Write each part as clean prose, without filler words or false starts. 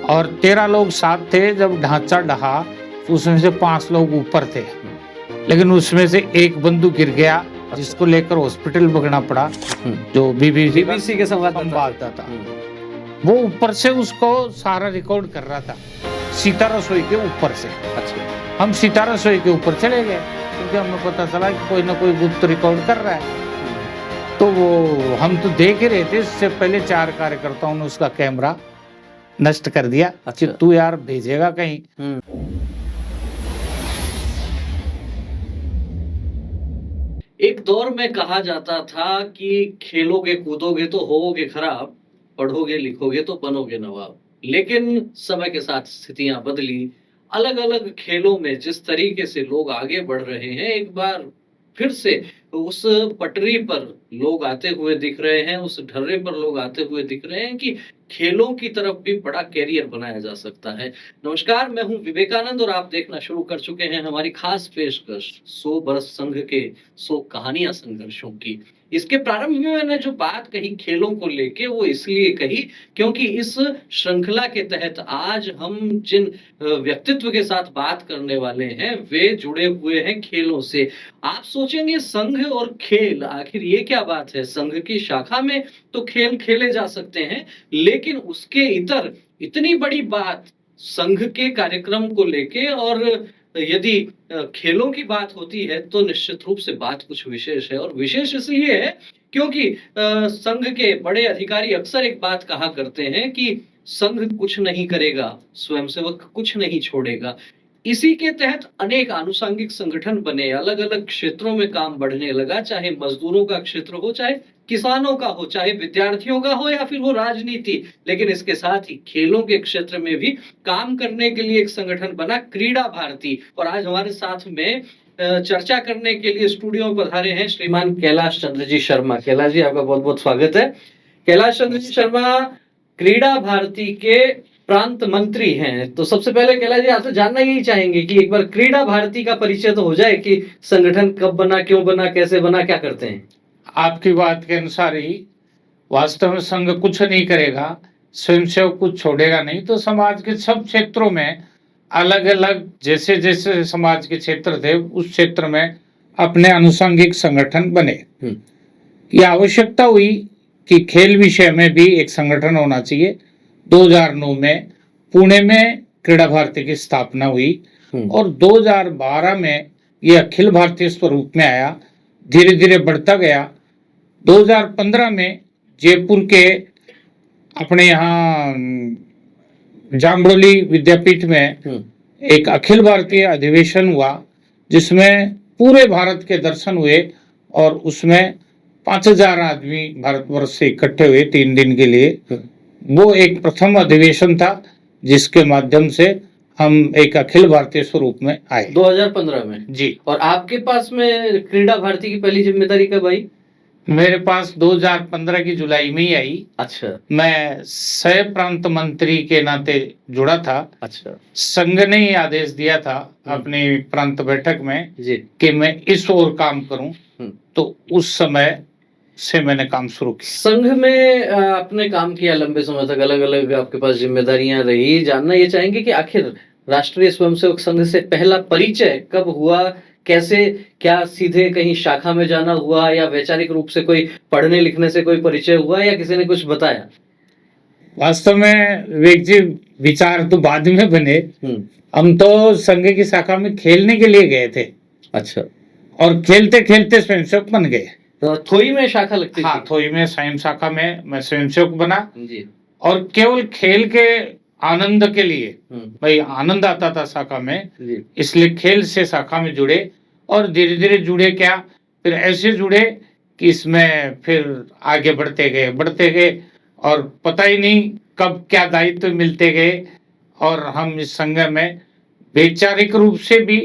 और 13 लोग साथ थे। जब ढांचा ढहा तो उसमें से 5 लोग ऊपर थे, लेकिन उसमें से एक बंदूक गिर गया, जिसको लेकर हॉस्पिटल भागना पड़ा। जो बीबीसी के संवाददाता वो ऊपर से उसको सारा रिकॉर्ड कर रहा था, सीता रसोई के ऊपर से। अच्छा, हम सीता रसोई के ऊपर चले गए क्योंकि हमें पता चला कि कोई ना कोई गुप्त रिकॉर्ड कर रहा है। तो वो हम तो देख ही रहे थे। इससे पहले 4 कार्यकर्ताओं ने उसका कैमरा नष्ट कर दिया। अच्छा। कि तू यार भेजेगा कहीं। एक दौर में कहा जाता था कि खेलोगे कूदोगे तो होवोगे खराब, पढ़ोगे लिखोगे तो बनोगे नवाब। लेकिन समय के साथ स्थितियां बदली। अलग अलग खेलों में जिस तरीके से लोग आगे बढ़ रहे हैं, एक बार फिर से उस पटरी पर लोग आते हुए दिख रहे हैं, उस ढर्रे पर लोग आते हुए दिख रहे हैं कि खेलों की तरफ भी बड़ा कैरियर बनाया जा सकता है। नमस्कार, मैं हूं विवेकानंद और आप देखना शुरू कर चुके हैं हमारी खास पेशकश 100 बरस संघ के 100 कहानियां संघर्षों की। इसके प्रारंभ में मैंने जो बात कही खेलों को लेके, वो इसलिए कही क्योंकि इस श्रृंखला के तहत आज हम जिन व्यक्तित्व के साथ बात करने वाले हैं वे जुड़े हुए हैं खेलों से। आप सोचेंगे संघ और खेल, आखिर ये क्या बात है? संघ की शाखा में तो खेल खेले जा सकते हैं, लेकिन उसके इतर इतनी बड़ी बात संघ के कार्यक्रम को लेके, और यदि खेलों की बात होती है तो निश्चित रूप से बात कुछ विशेष है। और विशेष इसलिए है क्योंकि संघ के बड़े अधिकारी अक्सर एक बात कहा करते हैं कि संघ कुछ नहीं करेगा, स्वयंसेवक कुछ नहीं छोड़ेगा। इसी के तहत अनेक आनुषंगिक संगठन बने, अलग अलग क्षेत्रों में काम बढ़ने लगा, चाहे मजदूरों का क्षेत्र हो, चाहे किसानों का हो, चाहे विद्यार्थियों का हो, या फिर वो राजनीति। लेकिन इसके साथ ही खेलों के क्षेत्र में भी काम करने के लिए एक संगठन बना, क्रीड़ा भारती। और आज हमारे साथ में चर्चा करने के लिए स्टूडियो में पधारे हैं श्रीमान कैलाश चंद्र जी शर्मा। कैलाश जी, आपका बहुत बहुत स्वागत है। कैलाश चंद्र जी शर्मा क्रीड़ा भारती के प्रांत मंत्री हैं। तो सबसे पहले कैलाश जी, आपसे जानना यही चाहेंगे कि एक बार क्रीड़ा भारती का परिचय तो हो जाए कि संगठन कब बना, क्यों बना, कैसे बना, क्या करते हैं? आपकी बात के अनुसार ही वास्तव में संघ कुछ नहीं करेगा, स्वयंसेवक कुछ छोड़ेगा नहीं। तो समाज के सब क्षेत्रों में अलग अलग जैसे जैसे समाज के क्षेत्र थे, उस क्षेत्र में अपने आनुषंगिक संगठन बने। ये आवश्यकता हुई कि खेल विषय में भी एक संगठन होना चाहिए। 2009 में पुणे में क्रीड़ा भारती की स्थापना हुई और 2012 में ये अखिल भारतीय स्वरूप में आया, धीरे धीरे बढ़ता गया। 2015 में जयपुर के अपने यहाँ जामबोली विद्यापीठ में एक अखिल भारतीय अधिवेशन हुआ, जिसमें पूरे भारत के दर्शन हुए और उसमें 5000 आदमी भारतवर्ष से इकट्ठे हुए 3 दिन के लिए। वो एक प्रथम अधिवेशन था जिसके माध्यम से हम एक अखिल भारतीय स्वरूप में आए 2015 में जी। और आपके पास में क्रीड़ा भारती की पहली जिम्मेदारी कब आई? मेरे पास 2015 की जुलाई में ही आई। अच्छा। मैं सह प्रांत मंत्री के नाते जुड़ा था। अच्छा। संघ ने ही आदेश दिया था अपनी प्रांत बैठक में जी कि मैं इस ओर काम करूं, तो उस समय से मैंने काम शुरू किया। संघ में आपने काम किया लंबे समय तक, अलग अलग आपके पास जिम्मेदारियां रही। जानना ये चाहेंगे कि आखिर राष्ट्रीय स्वयंसेवक संघ से पहला परिचय कब हुआ, कैसे, क्या सीधे कहीं शाखा में जाना हुआ या वैचारिक रूप से कोई पढ़ने लिखने से कोई परिचय हुआ या किसी ने कुछ बताया? वास्तव में विवेक जी, विचार तो बाद में बने। हम तो संघ की शाखा में खेलने के लिए गए थे। अच्छा। और खेलते खेलते स्वयंसेवक बन गए। तो थोई में शाखा लगती हाँ, थी? थोई में स्वयं शाखा में मैं स्वयंसेवक बना जी। और केवल खेल के आनंद के लिए, भाई आनंद आता था शाखा में, इसलिए खेल से शाखा में जुड़े। और धीरे धीरे जुड़े क्या, फिर ऐसे जुड़े कि इसमें फिर आगे बढ़ते गए और पता ही नहीं कब क्या दायित्व मिलते गए। और हम इस संघ में वैचारिक रूप से भी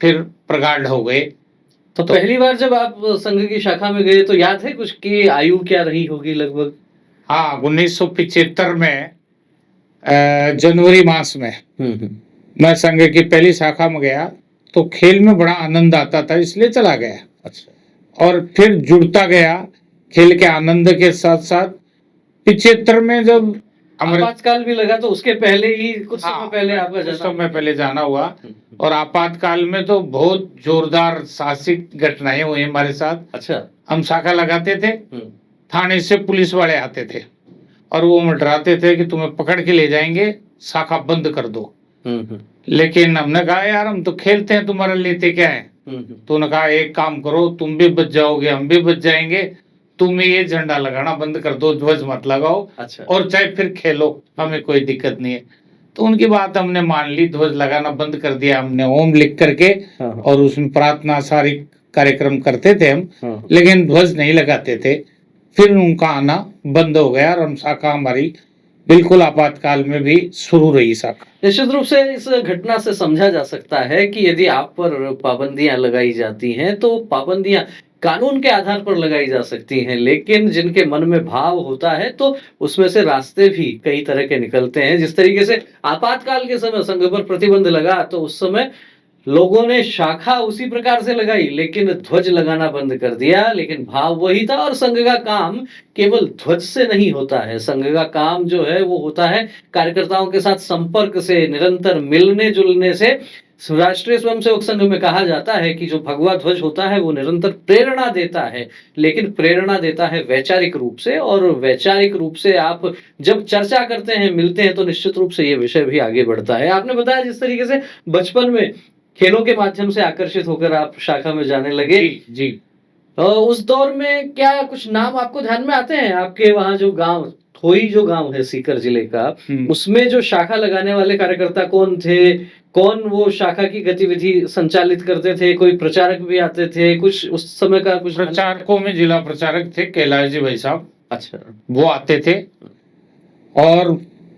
फिर प्रगाढ़ हो गए। तो पहली बार जब आप संघ की शाखा में गए तो याद है कुछ कि आयु क्या रही होगी लगभग? हाँ, 1975 में जनवरी मास में मैं संघ की पहली शाखा में गया, तो खेल में बड़ा आनंद आता था इसलिए चला गया। अच्छा। और फिर जुड़ता गया खेल के आनंद के साथ साथ। 75 में जब हमारे आपातकाल भी लगा तो उसके पहले ही कुछ हाँ, समय पहले आपका कुछ जाना समय पहले जाना हुआ। हम्म, और आपातकाल में तो बहुत जोरदार साहसिक घटनाएं हुई हमारे साथ। अच्छा हम शाखा लगाते थे, हम्म, थाने से पुलिस वाले आते थे और वो हमें डराते थे कि तुम्हें पकड़ के ले जाएंगे, शाखा बंद कर दो। हम्म, लेकिन हमने कहा यार हम तो खेलते हैं, तुम्हारा लेते क्या है। तो उन्होंने कहा एक काम करो, तुम भी बच जाओगे हम भी बच जाएंगे, तुम ये झंडा लगाना बंद कर दो, ध्वज मत लगाओ अच्छा और चाहे फिर खेलो, हमें कोई दिक्कत नहीं है। तो उनकी बात हमने मान ली, ध्वज लगाना बंद कर दिया हमने, ओम लिख करके। हाँ, और उसमें प्रार्थना सारी कार्यक्रम करते थे हम, हाँ, लेकिन ध्वज नहीं लगाते थे। फिर उनका आना बंद हो गया और हम शाखा हमारी बिल्कुल आपातकाल में भी शुरू रही शाखा। निश्चित रूप से इस घटना से समझा जा सकता है कि यदि आप पर पाबंदियां लगाई जाती हैं तो पाबंदियां कानून के आधार पर लगाई जा सकती हैं, लेकिन जिनके मन में भाव होता है तो उसमें से रास्ते भी कई तरह के निकलते हैं। जिस तरीके से आपातकाल के समय संघ पर प्रतिबंध लगा तो उस समय लोगों ने शाखा उसी प्रकार से लगाई लेकिन ध्वज लगाना बंद कर दिया, लेकिन भाव वही था। और संघ का काम केवल ध्वज से नहीं होता है, संघ का काम जो है वो होता है कार्यकर्ताओं के साथ संपर्क से, निरंतर मिलने जुलने से। राष्ट्रीय स्वयंसेवक संघ में कहा जाता है कि जो भगवा ध्वज होता है वो निरंतर प्रेरणा देता है, लेकिन प्रेरणा देता है वैचारिक रूप से। और वैचारिक रूप से आप जब चर्चा करते हैं, मिलते हैं, तो निश्चित रूप से ये विषय भी आगे बढ़ता है। आपने बताया जिस तरीके से बचपन में खेलों के माध्यम से आकर्षित होकर आप शाखा में जाने लगे। जी उस दौर में क्या कुछ नाम आपको ध्यान में आते हैं? आपके वहाँ जो गांव, थोई जो गांव है सीकर जिले का, उसमें जो शाखा लगाने वाले कार्यकर्ता कौन थे? कौन वो शाखा की गतिविधि संचालित करते थे? कोई प्रचारक भी आते थे? कुछ उस समय का कुछ प्रचारकों में जिला प्रचारक थे कैलाश जी भाई साहब, अच्छा वो आते थे और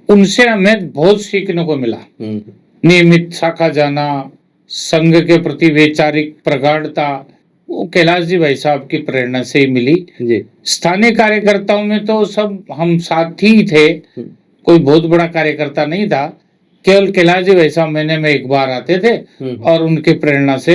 उनसे हमें बहुत सीखने को मिला। नियमित शाखा जाना, संघ के प्रति वैचारिक प्रगाढ़ता, वो कैलाश जी भाई साहब की प्रेरणा से ही मिली। जी स्थानीय कार्यकर्ताओं में तो सब हम साथी ही थे, कोई बहुत बड़ा कार्यकर्ता नहीं था। केवल कैलाश जी भाई साहब महीने में एक बार आते थे और उनकी प्रेरणा से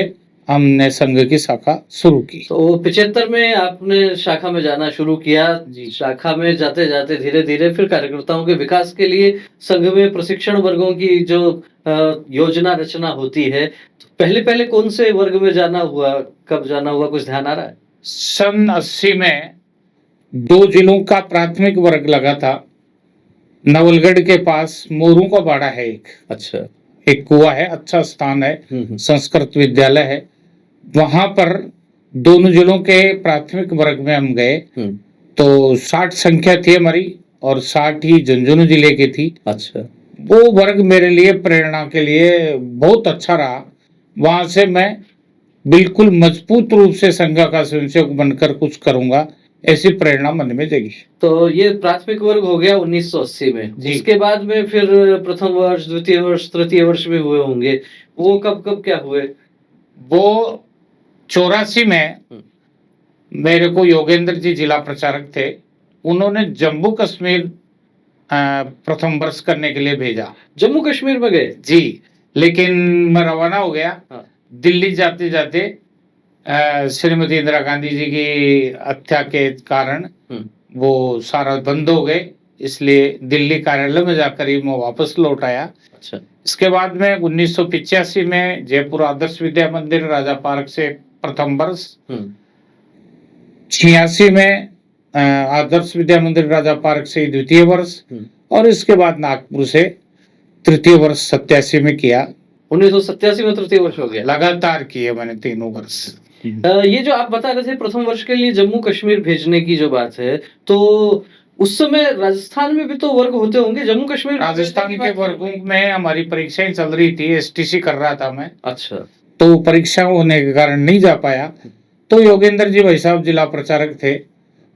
हमने संघ की शाखा शुरू की। तो 75 में आपने शाखा में जाना शुरू किया। जी। शाखा में जाते जाते धीरे धीरे फिर कार्यकर्ताओं के विकास के लिए संघ में प्रशिक्षण वर्गों की जो योजना रचना होती है, तो पहले पहले कौन से वर्ग में जाना हुआ, कब जाना हुआ, कुछ ध्यान आ रहा है? सन 80 में 2 जिलों का प्राथमिक वर्ग लगा था। नवलगढ़ के पास मोरू का बाड़ा है अच्छा एक कुआ है, अच्छा स्थान है, संस्कृत विद्यालय है। वहां पर दोनों जिलों के प्राथमिक वर्ग में हम गए तो 60 संख्या थी हमारी और 60 ही झुंझुनू जिले की थी। अच्छा वो वर्ग मेरे लिए प्रेरणा के लिए बहुत अच्छा रहा। वहां से मैं बिल्कुल मजबूत रूप से संघ का स्वयंसेवक बनकर कुछ करूंगा, ऐसी प्रेरणा मन में जगी। तो ये प्राथमिक वर्ग हो गया 1980 में। जी। उसके बाद में फिर प्रथम वर्ष, द्वितीय वर्ष, तृतीय वर्ष भी हुए होंगे। वो कब कब क्या हुए? वो 84 में मेरे को योगेंद्र जी जिला प्रचारक थे, उन्होंने जम्मू कश्मीर प्रथम वर्ष करने के लिए भेजा। जम्मू कश्मीर में गए? जी, लेकिन मैं रवाना हो गया। हाँ। दिल्ली जाते जाते श्रीमती इंदिरा गांधी जी की हत्या के कारण वो सारा बंद हो गए, इसलिए दिल्ली कार्यालय में जाकर ही मैं वापस लौट आया। अच्छा इसके बाद में 1985 में जयपुर आदर्श विद्या मंदिर राजा पार्क से प्रथम वर्ष, 86 में आदर्श विद्या मंदिर राजा पार्क से द्वितीय वर्ष और इसके बाद नागपुर से तृतीय वर्ष 87 में किया। 1987 में तृतीय वर्ष हो गया। लगातार किए मैंने तीनों वर्ष। ये जो आप बता रहे थे प्रथम वर्ष के लिए जम्मू कश्मीर भेजने की जो बात है, तो उस समय राजस्थान में भी तो वर्ग होते होंगे। जम्मू कश्मीर राजस्थान के वर्गों में हमारी परीक्षाएं चल रही थी, एसटीसी कर रहा था मैं। अच्छा। तो परीक्षा होने के कारण नहीं जा पाया। तो योगेंद्र जी भाई साहब जिला प्रचारक थे,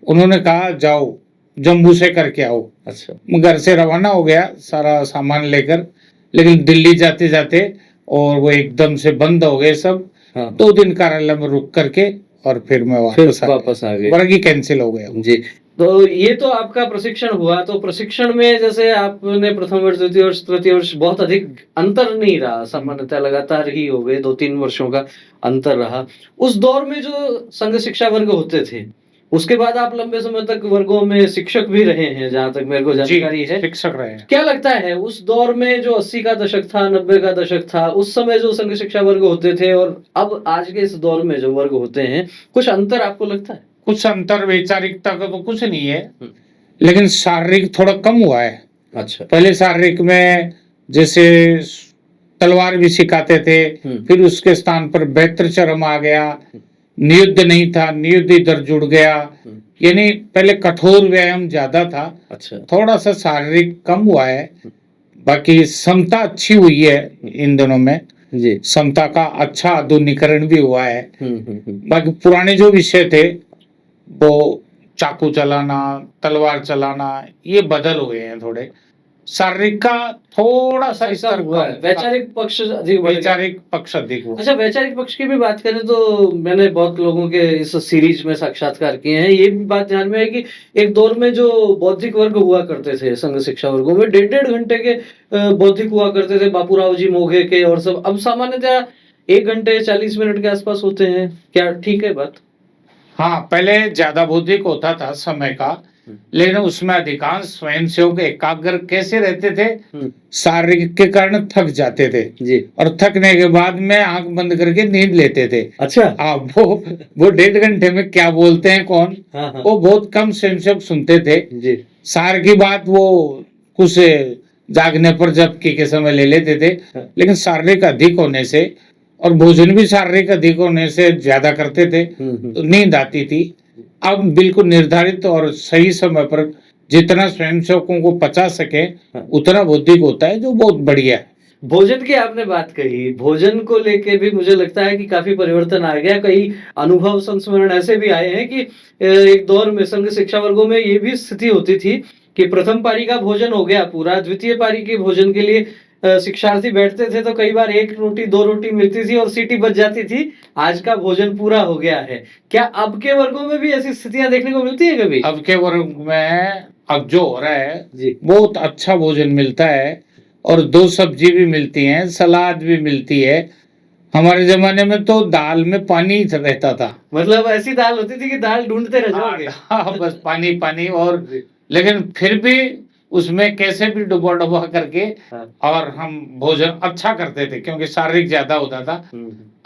उन्होंने कहा जाओ जम्मू से करके आओ। अच्छा। मैं घर से रवाना हो गया सारा सामान लेकर, लेकिन दिल्ली जाते जाते और वो एकदम से बंद हो गए सब। हाँ। 2 दिन कार्यालय में रुक करके और फिर मैं वापस आ गया। वर्ग ही कैंसिल हो गया जी। तो ये तो आपका प्रशिक्षण हुआ। तो प्रशिक्षण में जैसे आपने प्रथम वर्ष, द्वितीय वर्ष, तृतीय वर्ष, बहुत अधिक अंतर नहीं रहा, सामान्यतः लगातार ही हो गए, 2-3 वर्षों का अंतर रहा। उस दौर में जो संघ शिक्षा वर्ग होते थे उसके बाद आप लंबे समय तक वर्गों में शिक्षक भी रहे हैं, जहां तक मेरे को जानकारी है। शिक्षक रहे हैं। क्या लगता है उस दौर में जो 80 का दशक था, 90 का दशक था, उस समय जो संघ शिक्षा वर्ग होते थे और अब आज के इस दौर में जो वर्ग होते हैं, कुछ अंतर आपको लगता है? कुछ अंतर वैचारिकता का तो कुछ नहीं है, लेकिन शारीरिक थोड़ा कम हुआ है। अच्छा। पहले शारीरिक में जैसे तलवार भी सिखाते थे, फिर उसके स्थान पर बेत्रचरम आ गया, नियुद्ध नहीं था, नियुद्ध इधर जुड़ गया, यानी पहले कठोर व्यायाम ज्यादा था। अच्छा। थोड़ा सा शारीरिक कम हुआ है, बाकी समता अच्छी हुई है इन दिनों में जी। समता का अच्छा आधुनिकरण भी हुआ है। बाकी पुराने जो विषय थे वो चाकू चलाना, तलवार चलाना, ये बदल हुए हैं थोड़े। शारीरिक का थोड़ा सा स्तर हुआ है, वैचारिक पक्ष अधिक बढ़ गया। वैचारिक पक्ष अधिक हुआ। अच्छा, वैचारिक पक्ष की भी बात करें तो मैंने बहुत लोगों के इस सीरीज में साक्षात्कार किए हैं। ये भी बात ध्यान में है कि एक दौर में जो बौद्धिक वर्ग हुआ करते थे संघ शिक्षा वर्गों में, 1.5 घंटे के बौद्धिक हुआ करते थे, बापूराव जी मोघे के और सब। अब सामान्यतः 1 घंटे 40 मिनट के आसपास होते हैं। क्या ठीक है बात? हाँ, पहले ज्यादा बौद्धिक होता था समय का, लेकिन उसमें अधिकांश स्वयंसेवक एकाग्र कैसे रहते थे? शारीरिक के कारण थक जाते थे जी। और थकने के बाद में आंख बंद करके नींद लेते थे। अच्छा। अब वो 1.5 घंटे में क्या बोलते हैं कौन, हाँ। वो बहुत कम स्वयंसेवक सुनते थे। जी। सार की बात वो कुछ जागने पर झपकी के समय ले लेते थे, लेकिन शारीरिक अधिक होने से और भोजन भी शारीरिक अधिक होने से ज्यादा करते थे तो नींद आती थी। अब बिल्कुल निर्धारित और सही समय पर जितना स्वयंसेवकों को पचा सके उतना बौद्धिक होता है, जो बहुत बढ़िया है। भोजन की आपने बात कही, भोजन को लेके भी मुझे लगता है कि काफी परिवर्तन आ गया। कई अनुभव संस्मरण ऐसे भी आए हैं कि एक दौर में संघ शिक्षा वर्गों में ये भी स्थिति होती थी कि प्रथम पारी का भोजन हो गया पूरा, द्वितीय पारी के भोजन के लिए शिक्षार्थी बैठते थे तो कई बार 1 रोटी 2 रोटी मिलती थी और सीटी बच जाती थी, आज का भोजन पूरा हो गया है। क्या अब के वर्गों में भी ऐसी स्थितियां देखने को मिलती है कभी? अब के वर्ग में अब जो हो रहा है जी। बहुत अच्छा भोजन मिलता है और 2 सब्जी भी मिलती हैं, सलाद भी मिलती है। हमारे जमाने में तो दाल में पानी ही रहता था। मतलब ऐसी दाल होती थी कि दाल ढूंढते रह जाओगे। हाँ, बस पानी पानी। और लेकिन फिर भी उसमें कैसे भी डुबा डुबा करके और हम भोजन अच्छा करते थे, क्योंकि शारीरिक ज्यादा होता था।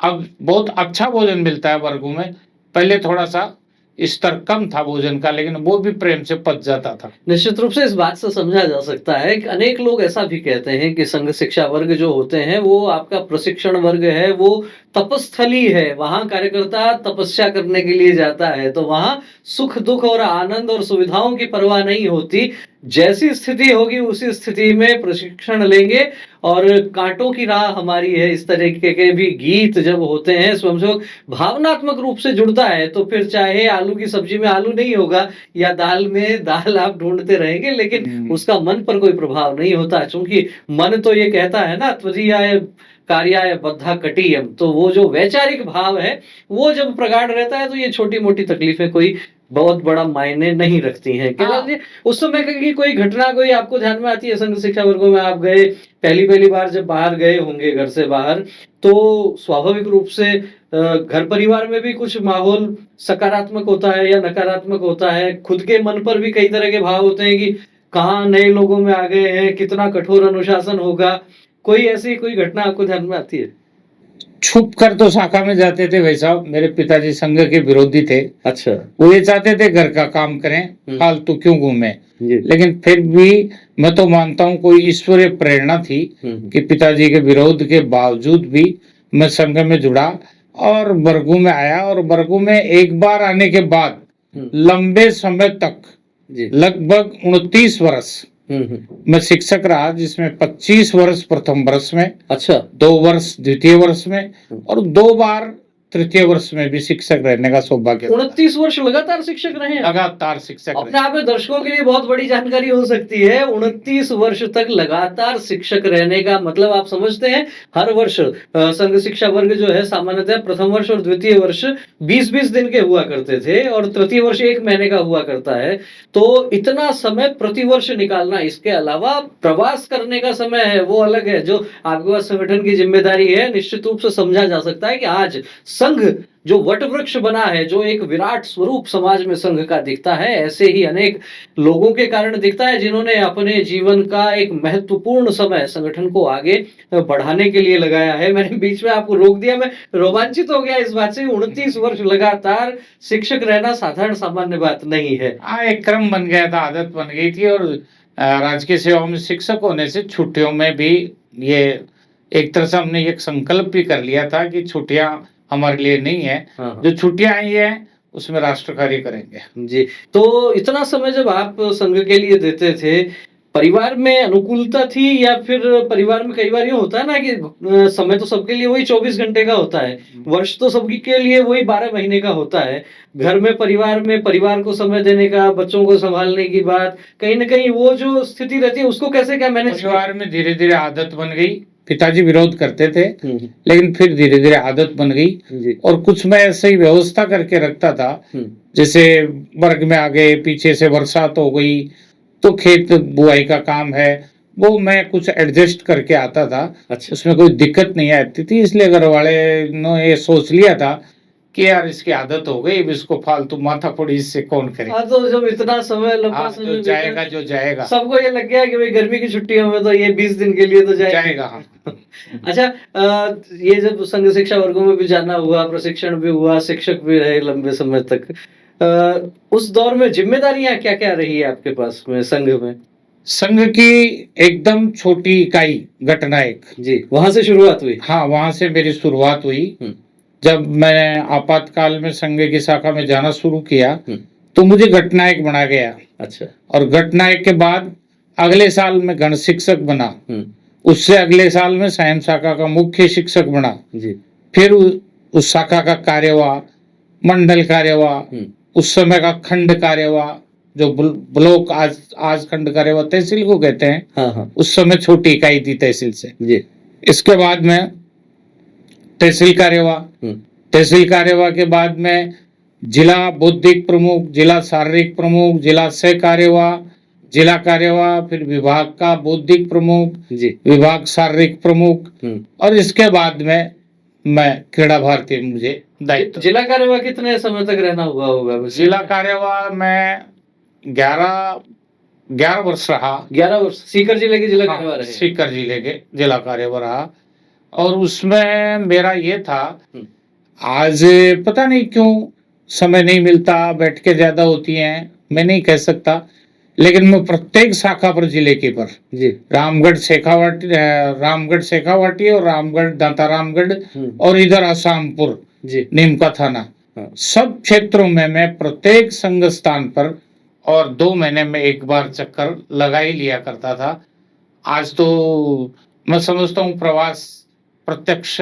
अब बहुत अच्छा भोजन मिलता है वर्गों में। पहले थोड़ा सा स्तर कम था भोजन का, लेकिन वो भी प्रेम से पच जाता था। निश्चित रूप से इस बात से समझा जा सकता है कि अनेक लोग ऐसा भी कहते हैं कि संघ शिक्षा वर्ग जो होते हैं वो आपका प्रशिक्षण वर्ग है, वो तपस्थली है। वहां कार्यकर्ता तपस्या करने के लिए जाता है, तो वहां सुख दुख और आनंद और सुविधाओं की परवाह नहीं होती। जैसी स्थिति होगी उसी स्थिति में प्रशिक्षण लेंगे और कांटों की राह हमारी है, इस तरीके के भी गीत जब होते हैं, स्वयंसेवक भावनात्मक रूप से जुड़ता है तो फिर चाहे आलू की सब्जी में आलू नहीं होगा या दाल में दाल आप ढूंढते रहेंगे, लेकिन उसका मन पर कोई प्रभाव नहीं होता, क्योंकि मन तो ये कहता है ना, त्वदीयाय कार्याय बद्धा कटियम। तो वो जो वैचारिक भाव है वो जब प्रगाढ़ रहता है तो ये छोटी मोटी तकलीफें कोई बहुत बड़ा मायने नहीं रखती हैं। क्या उस समय की कोई घटना कोई आपको ध्यान में आती है? संघ शिक्षा वर्गों में आप गए, पहली बार जब बाहर गए होंगे घर से बाहर, तो स्वाभाविक रूप से घर परिवार में भी कुछ माहौल सकारात्मक होता है या नकारात्मक होता है। खुद के मन पर भी कई तरह के भाव होते हैं कि कहाँ नए लोगों में आ गए हैं, कितना कठोर अनुशासन होगा। कोई ऐसी कोई घटना आपको ध्यान में आती है? छुप कर तो शाखा में जाते थे। भाई साहब, मेरे पिताजी संघ के विरोधी थे। अच्छा। वो ये चाहते थे घर का काम करें, फालतू क्यों घूमे। लेकिन फिर भी मैं तो मानता हूँ कोई ईश्वरीय प्रेरणा थी कि पिताजी के विरोध के बावजूद भी मैं संघ में जुड़ा और वर्गों में आया। और वर्गों में एक बार आने के बाद लंबे समय तक, लगभग 29 वर्ष मैं शिक्षक रहा, जिसमें 25 वर्ष प्रथम वर्ष में, अच्छा 2 वर्ष द्वितीय वर्ष में और 2 बार तृतीय वर्ष में भी शिक्षक रहने का सौभाग्य। 29 वर्ष लगातार शिक्षक रहे? लगातार शिक्षक रहे। अपने आप में दर्शकों के लिए बहुत बड़ी जानकारी हो सकती है। 29 वर्ष तक लगातार शिक्षक रहने का मतलब आप समझते हैं, हर वर्ष संघ शिक्षा वर्ग जो है सामान्यतः प्रथम वर्ष और द्वितीय वर्ष 20-20 दिन के हुआ करते थे और तृतीय वर्ष 1 महीने का हुआ करता है। तो इतना समय प्रतिवर्ष निकालना, इसके अलावा प्रवास करने का समय है वो अलग है, जो आपके पास संगठन की जिम्मेदारी है। निश्चित रूप से समझा जा सकता है कि आज संघ जो वट वृक्ष बना है, जो एक विराट स्वरूप समाज में संघ का दिखता है, ऐसे ही अनेक लोगों के कारण दिखता है जिन्होंने अपने जीवन का एक महत्वपूर्ण समय संगठन को आगे बढ़ाने के लिए लगाया है। मैंने बीच में आपको रोक दिया, मैं रोमांचित हो गया इस बात से। 29 वर्ष लगातार शिक्षक रहना साधारण सामान्य बात नहीं है। हाँ, एक क्रम बन गया था, आदत बन गई थी। और राजकीय सेवाओं में शिक्षक होने से छुट्टियों में भी ये एक तरह से हमने एक संकल्प भी कर लिया था कि छुट्टियां हमारे लिए नहीं है, हाँ, जो छुट्टियां आई है उसमें राष्ट्र कार्य करेंगे। जी। तो इतना समय जब आप संघ के लिए देते थे, परिवार में अनुकूलता थी या फिर परिवार में कई बार ये होता है ना कि समय तो सबके लिए वही 24 घंटे का होता है, वर्ष तो सबकी के लिए वही 12 महीने का होता है। घर में परिवार को समय देने का, बच्चों को संभालने की बात, कहीं न कहीं वो जो स्थिति रहती है उसको कैसे क्या मैनेज किया? परिवार में धीरे धीरे आदत बन गई। पिताजी विरोध करते थे, हुँ, लेकिन फिर धीरे धीरे आदत बन गई। जी। और कुछ मैं ऐसे ही व्यवस्था करके रखता था, हुँ, जैसे वर्ग में आ गए, पीछे से बरसात हो गई तो खेत बुआई का काम है, वो मैं कुछ एडजस्ट करके आता था। अच्छा। उसमें कोई दिक्कत नहीं आती थी। इसलिए घर वाले ने ये सोच लिया था कि यार इसकी आदत हो गई, अब इसको फालतू माथापड़ी इससे कौन करे। हाँ, तो जब इतना समय लंबा हाँ, समय जो बीता, जाएगा जो जाएगा सबको ये लग गया कि भाई गर्मी की छुट्टियों में तो ये 20 दिन के लिए तो जाएगा। जाएगा। हाँ। अच्छा, ये जब संघ शिक्षा वर्गों में भी जाना हुआ, प्रशिक्षण भी हुआ, शिक्षक भी रहे लंबे समय तक, उस दौर में जिम्मेदारियां क्या-क्या रही है आपके पास में संघ में? संघ की एकदम छोटी इकाई घटना एक, जी, वहां से शुरुआत हुई। हाँ, वहां से मेरी शुरुआत हुई। हुँ, जब मैंने आपातकाल में संघ की शाखा में जाना शुरू किया हुँ, तो मुझे घटनायक बना गया। अच्छा। और घटनायक के बाद अगले साल में गण शिक्षक बना, हुँ, उससे अगले साल में सायं शाखा का मुख्य शिक्षक बना। जी। फिर उस शाखा का कार्यवाह, मंडल कार्यवाह, हुँ, उस समय का खंड कार्यवाह, जो ब्लॉक आज खंड कार्यवाह तहसील को कहते हैं, हाँ, हाँ, उस समय छोटी इकाई थी तहसील से। जी। इसके बाद में तहसील कार्यवाह, हुँ, तहसील कार्यवाह के बाद में जिला बौद्धिक प्रमुख, जिला शारीरिक प्रमुख, जिला सह कार्यवाह, जिला कार्यवाह, फिर विभाग का बौद्धिक प्रमुख, जी। विभाग शारीरिक प्रमुख, हुँ। और इसके बाद में मैं क्रीड़ा भारती में मुझे दायित्व। जिला कार्यवाह कितने समय तक रहना हुआ होगा वैसे? जिला कार्यवाह में 11 वर्ष रहा। 11 वर्ष सीकर जिले के जिला कार्यवाह हाँ, रहे। सीकर जिले के जिला कार्यवाह रहा। और उसमें मेरा ये था, हुँ, आज पता नहीं क्यों समय नहीं मिलता, बैठकें ज्यादा होती हैं, मैं नहीं कह सकता, लेकिन मैं प्रत्येक शाखा पर जिले के पर जी। रामगढ़ शेखावाटी और रामगढ़ दांतारामगढ़ हुँ, और इधर आसामपुर जी। नीमका थाना, हाँ, सब क्षेत्रों में मैं प्रत्येक संघ स्थान पर और 2 महीने में एक बार चक्कर लगा ही लिया करता था। आज तो मैं समझता हूँ प्रवास प्रत्यक्ष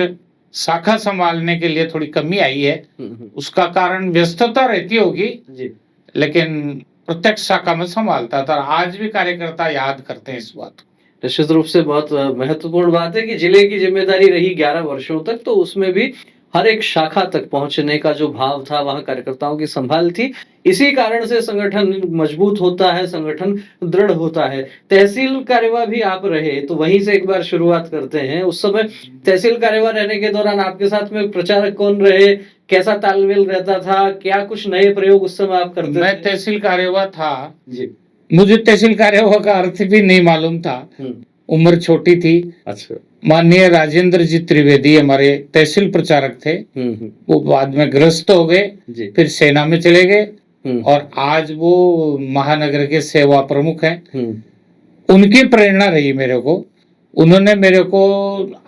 शाखा संभालने के लिए थोड़ी कमी आई है। हुँ, हुँ, उसका कारण व्यस्तता रहती होगी, जी। लेकिन प्रत्यक्ष शाखा में संभालता था। आज भी कार्यकर्ता याद करते हैं इस बात को। निश्चित रूप से बहुत महत्वपूर्ण बात है कि जिले की जिम्मेदारी रही 11 वर्षों तक, तो उसमें भी हर एक शाखा तक पहुंचने का जो भाव था, वहां कार्यकर्ताओं की संभाल थी। इसी कारण से संगठन मजबूत होता है, संगठन दृढ़ होता है। तहसील कार्यवाह भी आप रहे, तो वहीं से एक बार शुरुआत करते हैं। उस समय तहसील कार्यवाह रहने के दौरान आपके साथ में प्रचारक कौन रहे, कैसा तालमेल रहता था, क्या कुछ नए प्रयोग उस समय आप करते मैं थे? तहसील कार्यवाह था, जी। मुझे तहसील कार्यवाह का अर्थ भी नहीं मालूम था, हुँ, उम्र छोटी थी। अच्छा। माननीय राजेंद्र जी त्रिवेदी हमारे तहसील प्रचारक थे, हुँ, हुँ, वो बाद में ग्रस्त हो गए, जी। फिर सेना में चले गए हुँ, और आज वो महानगर के सेवा प्रमुख हैं। हुँ, उनकी प्रेरणा रही मेरे को, उन्होंने मेरे को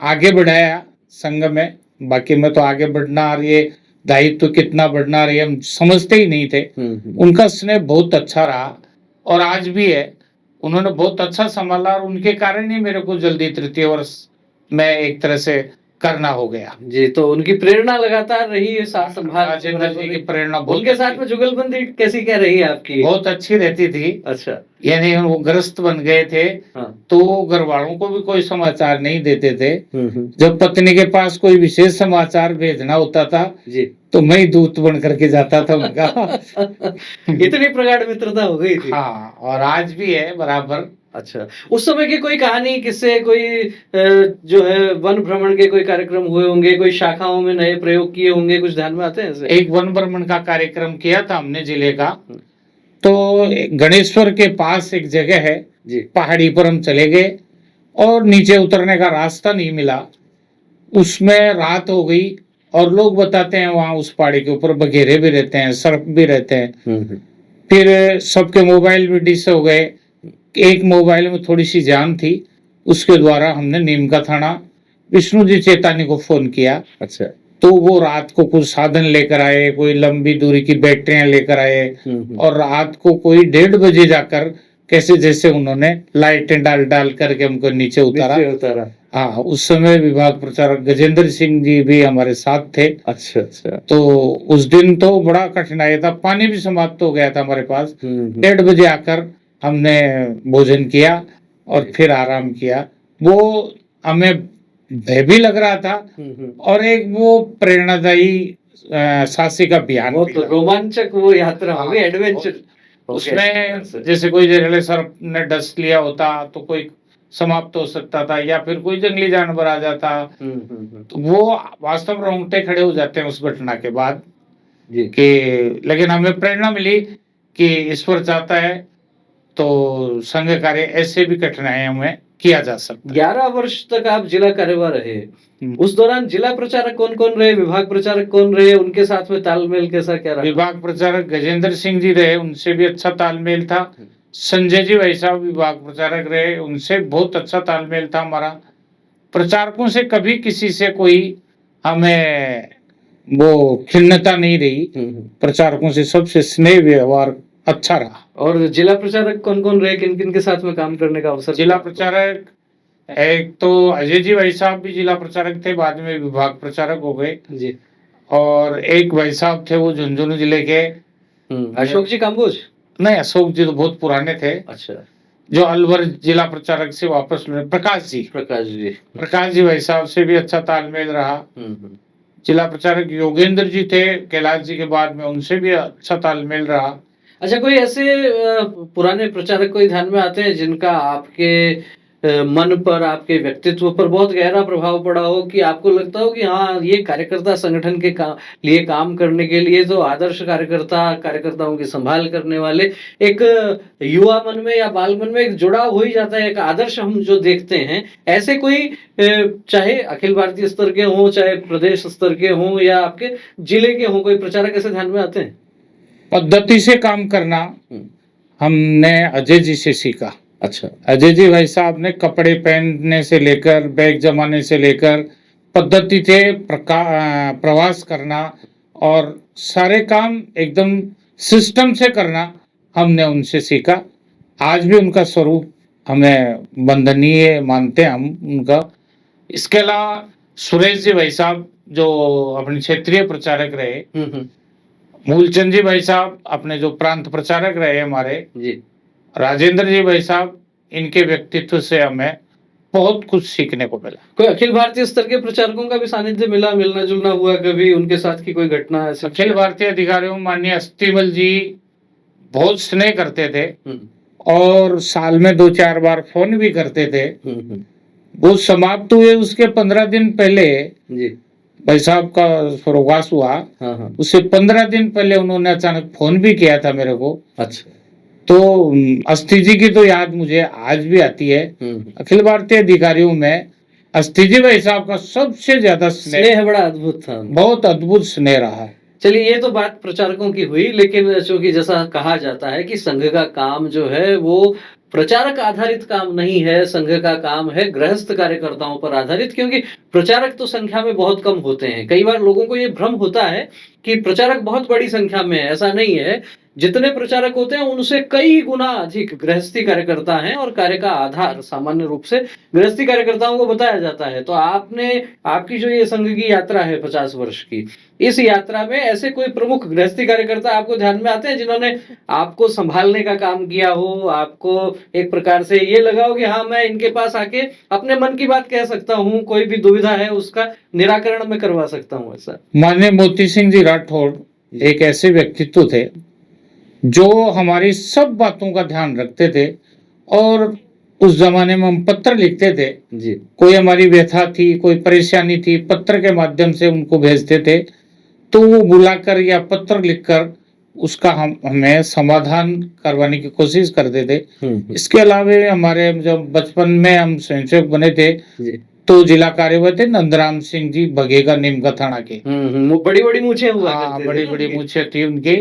आगे बढ़ाया संघ में। बाकी मैं तो आगे बढ़ना और ये दायित्व कितना बढ़ना रही हम समझते ही नहीं थे। हुँ, हुँ, उनका स्नेह बहुत अच्छा रहा और आज भी है। उन्होंने बहुत अच्छा संभाला और उनके कारण ही मेरे को जल्दी तृतीय वर्ष में एक तरह से करना हो गया। जी, तो उनकी प्रेरणा लगातार रही है साथ संभाल राजेंद्र जी की प्रेरणा बहुत उनके साथ अच्छी- में जुगलबंदी कैसी क्या रही है आपकी? बहुत अच्छी रहती थी। अच्छा। यानी वो ग्रस्त बन गए थे हाँ। तो घर वालों को भी कोई समाचार नहीं देते थे। हुँ, जब पत्नी के पास कोई विशेष समाचार भेजना होता था जी। तो मैं ही दूत बन करके जाता था उनका। इतनी प्रगाढ़ मित्रता हो गई थी। हाँ, और आज भी है बराबर। अच्छा, उस समय की कोई कहानी, किस्से, कोई जो है वन भ्रमण के कोई कार्यक्रम हुए होंगे, कोई शाखाओं में नए प्रयोग किए होंगे, कुछ ध्यान में आते हैं ऐसे? एक वन भ्रमण का कार्यक्रम किया था हमने जिले का। हुँ। तो गणेश्वर के पास एक जगह है, जी। पहाड़ी पर हम चले गए और नीचे उतरने का रास्ता नहीं मिला। उसमें रात हो गई और लोग बताते हैं वहाँ उस पहाड़ी के ऊपर बघेरे भी रहते हैं, सर्प भी रहते हैं। फिर सबके मोबाइल भी डिस हो गए। एक मोबाइल में थोड़ी सी जान थी, उसके द्वारा हमने नीम का थाना विष्णु जी चेतानी को फोन किया। अच्छा। तो वो रात को कुछ साधन लेकर आए, कोई लंबी दूरी की बैटरियां लेकर आए और रात को कोई 1:30 बजे जाकर कैसे जैसे उन्होंने लाइटें डाल डाल करके हमको नीचे उतारा। हाँ, उस समय विभाग प्रचारक गजेंद्र सिंह जी भी हमारे साथ थे। अच्छा, अच्छा। तो उस दिन तो बड़ा कठिनाई था, पानी भी समाप्त हो गया था हमारे पास। 1:30 बजे आकर हमने भोजन किया और फिर आराम किया। वो हमें भय भी लग रहा था और एक वो प्रेरणादायी साहसिक अभियान भी बहुत था। रोमांचक वो यात्रा हाँ, होगी, एडवेंचर। उसमें जैसे कोई जहरीले सर्प ने डस लिया होता तो कोई समाप्त हो सकता था या फिर कोई जंगली जानवर आ जाता। तो वो वास्तव में रोंगटे खड़े हो जाते हैं उस घटना के बाद जी। कि लेकिन हमें प्रेरणा मिली कि ईश्वर चाहता है तो संघ कार्य ऐसे भी कठिनाइयों में किया जा सकता है। 11 वर्ष तक आप जिला कार्यवाह रहे। उस दौरान जिला प्रचारक कौन-कौन रहे, विभाग प्रचारक कौन रहे, उनके साथ में तालमेल कैसा क्या रहा? विभाग प्रचारक गजेंद्र सिंह जी रहे, उनसे भी अच्छा तालमेल था। संजय जी भाई साहब विभाग प्रचारक रहे, उनसे बहुत अच्छा तालमेल था हमारा। प्रचारकों से कभी किसी से कोई हमें वो खिन्नता नहीं रही। प्रचारकों से सबसे स्नेह व्यवहार अच्छा रहा। और जिला प्रचारक कौन-कौन रहे, किन-किन के साथ में काम करने का अवसर? जिला प्रचारक एक तो अजय जी भाई साहब भी जिला प्रचारक थे, बाद में विभाग प्रचारक हो गए। जी। और एक भाई साहब थे वो झुंझुनू जिले के। अशोक जी काम्बोज? नहीं, अशोक जी तो बहुत पुराने थे। अच्छा। जो अलवर जिला प्रचारक से वापस लौटे, प्रकाश जी भाई साहब से भी अच्छा तालमेल रहा। जिला प्रचारक योगेंद्र जी थे कैलाश जी के बाद में, उनसे भी अच्छा तालमेल रहा। अच्छा, कोई ऐसे पुराने प्रचारक कोई ध्यान में आते हैं जिनका आपके मन पर, आपके व्यक्तित्व पर बहुत गहरा प्रभाव पड़ा हो, कि आपको लगता हो कि हाँ, ये कार्यकर्ता संगठन के लिए काम करने के लिए तो आदर्श कार्यकर्ताओं की संभाल करने वाले, एक युवा मन में या बाल मन में एक जुड़ाव हो ही जाता है, एक आदर्श हम जो देखते हैं, ऐसे कोई चाहे अखिल भारतीय स्तर के हों, चाहे प्रदेश स्तर के हों या आपके जिले के हों, कोई प्रचारक ऐसे ध्यान में आते हैं? पद्धति से काम करना हमने अजय जी से सीखा। अच्छा। अजय जी भाई साहब ने कपड़े पहनने से लेकर, बैग जमाने से लेकर, पद्धति से प्रवास करना और सारे काम एकदम सिस्टम से करना हमने उनसे सीखा। आज भी उनका स्वरूप हमें वंदनीय मानते हैं हम उनका। इसके अलावा सुरेश जी भाई साहब जो अपने क्षेत्रीय प्रचारक रहे, मूलचंद जी भाई साहब अपने जो प्रांत प्रचारक रहे हमारे जी, राजेंद्र जी भाई साहब, इनके व्यक्तित्व से हमें बहुत कुछ सीखने को मिला। कोई अखिल भारतीय स्तर के प्रचारकों का भी सानिध्य मिला, मिलना जुलना हुआ कभी, उनके साथ की कोई घटना ऐसी? अखिल भारतीय अधिकारियों माननीय अस्थिमल जी बहुत स्नेह करते थे और साल में 2-4 बार फोन भी करते थे। वो समाप्त हुए उसके 15 दिन पहले जी भाई साहब का स्वर्गवास हुआ। उससे 15 दिन पहले उन्होंने अचानक फोन भी किया था मेरे को। अच्छा। तो अस्थि जी की तो याद मुझे आज भी आती है। अखिल भारतीय अधिकारियों में अस्थि जी भाई साहब का सबसे ज्यादा स्नेह बड़ा अद्भुत था, बहुत अद्भुत स्नेह रहा। चलिए, ये तो बात प्रचारकों की हुई, लेकिन चूंकि जैसा कहा जाता है कि संघ का काम जो है वो प्रचारक आधारित काम नहीं है, संघ का काम है गृहस्थ कार्यकर्ताओं पर आधारित, क्योंकि प्रचारक तो संख्या में बहुत कम होते हैं। कई बार लोगों को ये भ्रम होता है कि प्रचारक बहुत बड़ी संख्या में है, ऐसा नहीं है। जितने प्रचारक होते हैं उनसे कई गुना अधिक गृहस्थी कार्यकर्ता हैं और कार्य का आधार सामान्य रूप से गृहस्थी कार्यकर्ताओं को बताया जाता है। तो आपकी जो ये संघ की यात्रा है 50 वर्ष की, इस यात्रा में ऐसे कोई प्रमुख गृहस्थी कार्यकर्ता आपको ध्यान में आते हैं जिन्होंने आपको संभालने का काम किया हो, आपको एक प्रकार से ये लगा हो कि हाँ, मैं इनके पास आके अपने मन की बात कह सकता हूँ, कोई भी दुविधा है उसका निराकरण में करवा सकता हूँ? ऐसा माननीय मोती सिंह जी राठौड़ एक ऐसे व्यक्तित्व थे जो हमारी सब बातों का ध्यान रखते थे और उस जमाने में हम पत्र लिखते थे, जी कोई हमारी व्यथा थी, कोई परेशानी थी, पत्र के माध्यम से उनको भेजते थे, तो वो बुलाकर या पत्र लिखकर उसका हमें समाधान करवाने की कोशिश करते थे। इसके अलावा हमारे जब बचपन में हम स्वयंसेवक बने थे, जी तो जिला कार्यवाह थे नंदराम सिंह जी बघेगा नीमका थाना के। वो बड़ी बड़ी मूछें हुआ हाँ, करते थे बड़ी ना बड़ी उनकी। मूछें थी उनकी।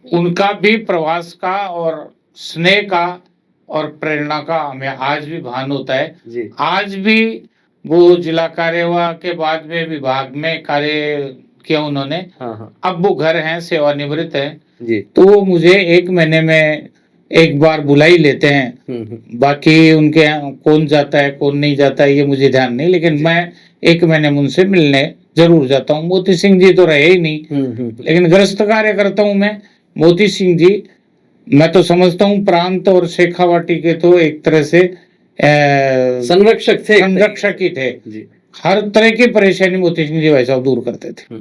उनका भी प्रवास का और स्नेह का और प्रेरणा का हमें आज भी भान होता है। जी आज भी वो जिला कार्यवाह के बाद में विभाग में कार्य किया उन्होंने। हाँ हाँ अब वो घर हैं, सेवानिवृत्त हैं, जी तो वो मुझे 1 महीने में एक बार बुला ही लेते हैं। बाकी उनके यहाँ कौन जाता है कौन नहीं जाता है ये मुझे ध्यान नहीं, लेकिन मैं 1 महीने में उनसे मिलने जरूर जाता हूँ। मोती सिंह जी तो रहे ही नहीं, लेकिन ग्रस्त कार्य करता हूँ मैं। मोती सिंह जी मैं तो समझता हूँ प्रांत और शेखावाटी के तो एक तरह से संरक्षक थे संरक्षक ही थे। जी हर तरह की परेशानी मोती सिंह जी भाई साहब दूर करते थे।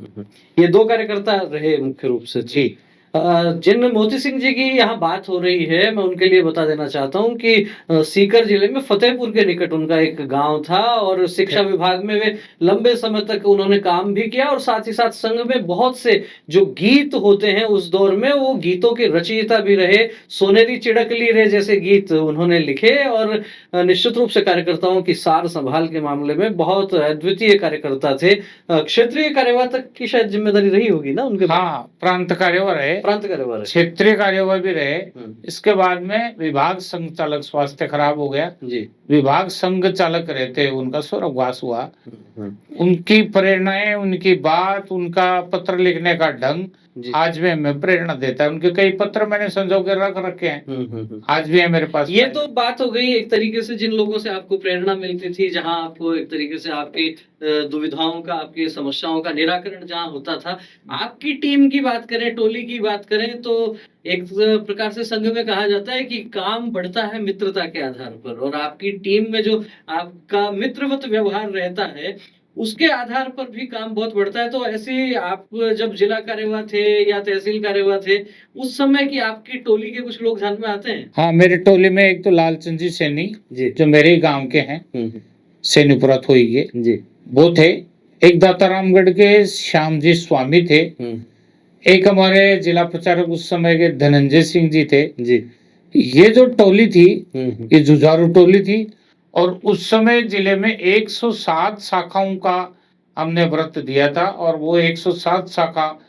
ये दो कार्यकर्ता रहे मुख्य रूप से। जी जिन मोती सिंह जी की यहाँ बात हो रही है, मैं उनके लिए बता देना चाहता हूँ कि सीकर जिले में फतेहपुर के निकट उनका एक गांव था और शिक्षा विभाग में वे लंबे समय तक उन्होंने काम भी किया और साथ ही साथ संघ में बहुत से जो गीत होते हैं उस दौर में वो गीतों के रचयिता भी रहे। सोनेरी चिड़कली रे जैसे गीत उन्होंने लिखे और निश्चित रूप से कार्यकर्ताओं की सार संभाल के मामले में बहुत अद्वितीय कार्यकर्ता थे। क्षेत्रीय कार्यवाह तक की शायद जिम्मेदारी रही होगी ना उनके। हाँ, प्रांत कार्यवाह रहे, प्रांत कार्यवाह रहे, क्षेत्रीय कार्यवाह भी रहे। इसके बाद में विभाग संघ चालक, स्वास्थ्य खराब हो गया जी विभाग संघ चालक रहते, उनका स्वर्गवास हुआ। उनकी प्रेरणाएं, उनकी बात, उनका पत्र लिखने का ढंग आज भी हमें प्रेरणा देता है। उनके कई पत्र मैंने संजो के रख रखे हैं, आज भी है मेरे पास। ये तो बात हो गई एक तरीके से जिन लोगों से आपको प्रेरणा मिलती थी, जहां आपको एक तरीके से आपकी दुविधाओं का, आपकी समस्याओं का निराकरण जहां होता था। आपकी टीम की बात करें, टोली की बात करें, तो एक प्रकार से संघ में कहा जाता है कि काम बढ़ता है मित्रता के आधार पर, और आपकी टीम में जो आपका मित्रवत व्यवहार रहता है उसके आधार पर भी काम बहुत बढ़ता है। तो ऐसे आप जब जिला कार्यवाह थे या तहसील कार्यवाह थे, उस समय की आपकी टोली के कुछ लोग ध्यान में आते हैं? हाँ, मेरे टोली में एक तो लालचंद जी सैनी जी जो मेरे ही गांव के हैं, सैनीपुरा थोई के जी वो थे। एक दातारामगढ़ के श्याम जी स्वामी थे। एक हमारे जिला प्रचारक उस समय के धनंजय सिंह जी थे जी। ये जो टोली थी ये जुझारू टोली थी, और उस समय जिले में 107 शाखाओं का हमने व्रत दिया था, और वो 107 शाखा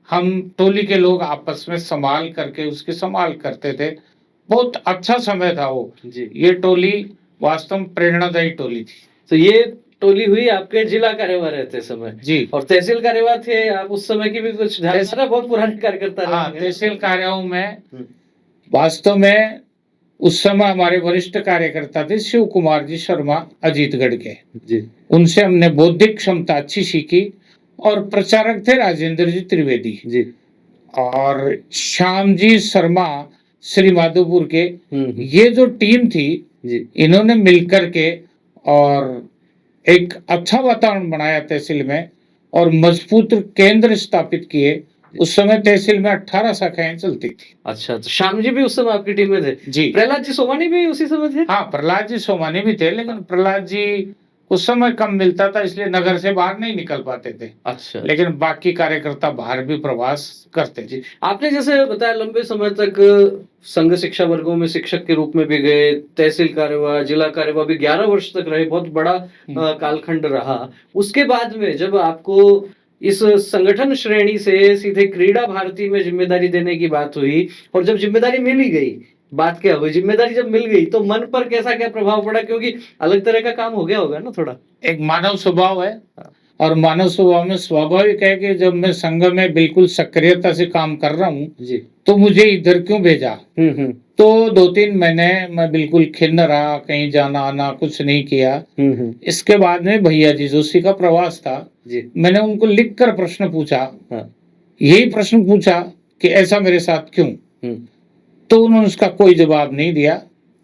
हम टोली के लोग आपस में संभाल करके उसकी संभाल करते थे। बहुत अच्छा समय था वो जी। ये टोली वास्तव में प्रेरणादायी टोली थी। तो ये टोली हुई आपके जिला कार्यवाह रहते समय जी, और तहसील कार्यवाह थे आप उस समय की भी कुछ ध्यान से? बहुत पुराने कार्यकर्ता हाँ, रहे। तहसील कार्यों में वास्तव में उस समय हमारे वरिष्ठ कार्यकर्ता थे शिव कुमार जी शर्मा अजीतगढ़ के जी। उनसे हमने बौद्धिक क्षमता अच्छी सीखी, और प्रचारक थे राजेंद्र जी त्रिवेदी जी। और श्याम जी शर्मा श्री माधोपुर के। ये जो टीम थी जी। इन्होंने मिलकर के और एक अच्छा वातावरण बनाया तहसील में और मजबूत केंद्र स्थापित किए। उस समय तहसील में 18 शाखाएं चलती थी। अच्छा, तो श्याम जी भी उस समय आपकी टीम में थे? जी। प्रहलाद जी सोमानी भी उसी समय थे? हाँ, प्रहलाद जी सोमानी भी थे, लेकिन प्रहलाद जी उस समय कम मिलता था इसलिए नगर से बाहर नहीं निकल पाते थे। अच्छा। लेकिन बाकी कार्यकर्ता बाहर भी प्रवास करते थे। आपने जैसे बताया लंबे समय तक संघ शिक्षा वर्गों में शिक्षक के रूप में भी गए, तहसील कार्यवाह, जिला कार्यवाह भी 11 वर्ष तक रहे, बहुत बड़ा कालखंड रहा। उसके बाद में जब आपको इस संगठन श्रेणी से सीधे क्रीड़ा भारती में जिम्मेदारी देने की बात हुई, और जब जिम्मेदारी मिल ही गई, बात क्या हुई, जिम्मेदारी जब मिल गई तो मन पर कैसा क्या प्रभाव पड़ा? क्योंकि अलग तरह का काम हो गया होगा ना थोड़ा। एक मानव स्वभाव है, और मानव स्वभाव में स्वाभाविक है कि जब मैं संघ में बिल्कुल सक्रियता से काम कर रहा हूँ जी, तो मुझे इधर क्यों भेजा। तो 2-3 महीने मैं बिल्कुल खिन्न रहा, कहीं जाना आना कुछ नहीं किया। इसके बाद में भैया जी जोशी का प्रवास था जी। मैंने उनको लिखकर प्रश्न पूछा। हाँ। यही प्रश्न पूछा कि ऐसा मेरे साथ क्यों। तो उन्होंने उसका कोई जवाब नहीं दिया,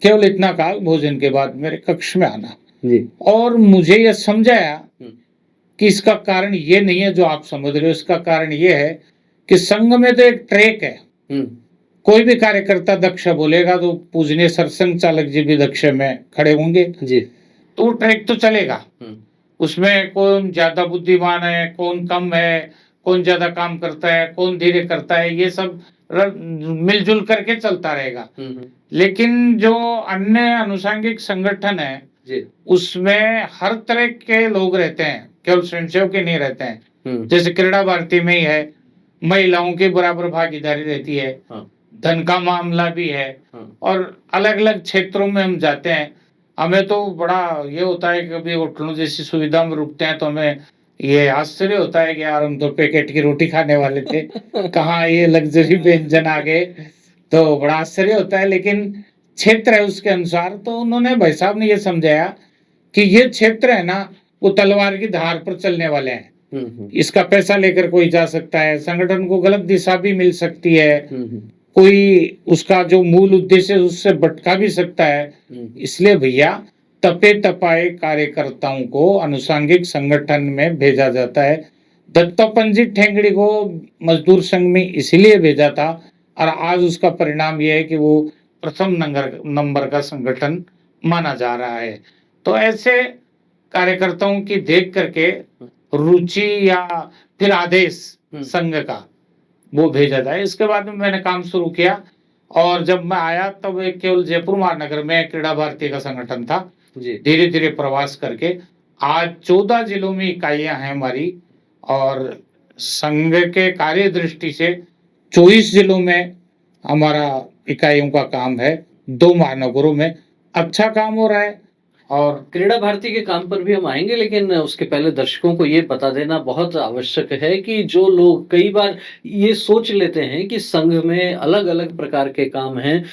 केवल इतना कहा भोजन के बाद मेरे कक्ष में आना जी। और मुझे यह समझाया कि इसका कारण ये नहीं है जो आप समझ रहे हो, इसका कारण ये है कि संघ में तो एक ट्रैक है, कोई भी कार्यकर्ता दक्ष बोलेगा तो पूजनीय सरसंघ चालक जी भी दक्ष में खड़े होंगे, जी। तो ट्रैक तो चलेगा। हम्म, उसमें कौन ज्यादा बुद्धिमान है, कौन कम है, कौन ज्यादा काम करता है, कौन धीरे करता है, ये सब मिलजुल करके चलता रहेगा। लेकिन जो अन्य अनुषंगिक संगठन है जी। उसमें हर तरह के लोग रहते हैं, केवल स्वयंसेवक के नहीं रहते हैं। जैसे क्रीड़ा भारती में ही है, महिलाओं की बराबर भागीदारी रहती है, हाँ। धन का मामला भी है, हाँ। और अलग अलग क्षेत्रों में हम जाते हैं। हमें तो बड़ा ये होता है कि कभी होटलों जैसी सुविधा में रुकते हैं तो हमें ये आश्चर्य होता है कि यार हम तो पैकेट की रोटी खाने वाले थे, कहाँ ये लग्जरी व्यंजन आ गए, तो बड़ा आश्चर्य होता है। लेकिन क्षेत्र है उसके अनुसार, तो उन्होंने भाई साहब ने ये समझाया कि ये क्षेत्र है ना, वो तलवार की धार पर चलने वाले हैं। इसका पैसा लेकर कोई जा सकता है, संगठन को गलत दिशा भी मिल सकती है, कोई उसका जो मूल उद्देश्य है उससे भटका भी सकता है। इसलिए भैया तपे तपाए कार्यकर्ताओं को अनुषंगिक संगठन में भेजा जाता है। दत्तोपंत जी ठेंगड़ी को मजदूर संघ में इसलिए भेजा था, और आज उसका परिणाम यह है कि वो प्रथम नंबर का संगठन माना जा रहा है। तो ऐसे कार्यकर्ताओं की देख करके रुचि या फिर आदेश संघ का वो भेजा जाए। इसके बाद में मैंने काम शुरू किया, और जब मैं आया तब एक केवल जयपुर महानगर में क्रीड़ा भारती का संगठन था। धीरे धीरे प्रवास करके आज 14 जिलों में इकाइयां हैं हमारी, और संघ के कार्य दृष्टि से 24 जिलों में हमारा इकाइयों का काम है। 2 महानगरों में अच्छा काम हो रहा है। और क्रीड़ा भारती के काम पर भी हम आएंगे, लेकिन उसके पहले दर्शकों को ये बता देना बहुत आवश्यक है कि जो लोग कई बार ये सोच लेते हैं कि संघ में अलग अलग प्रकार के काम हैं,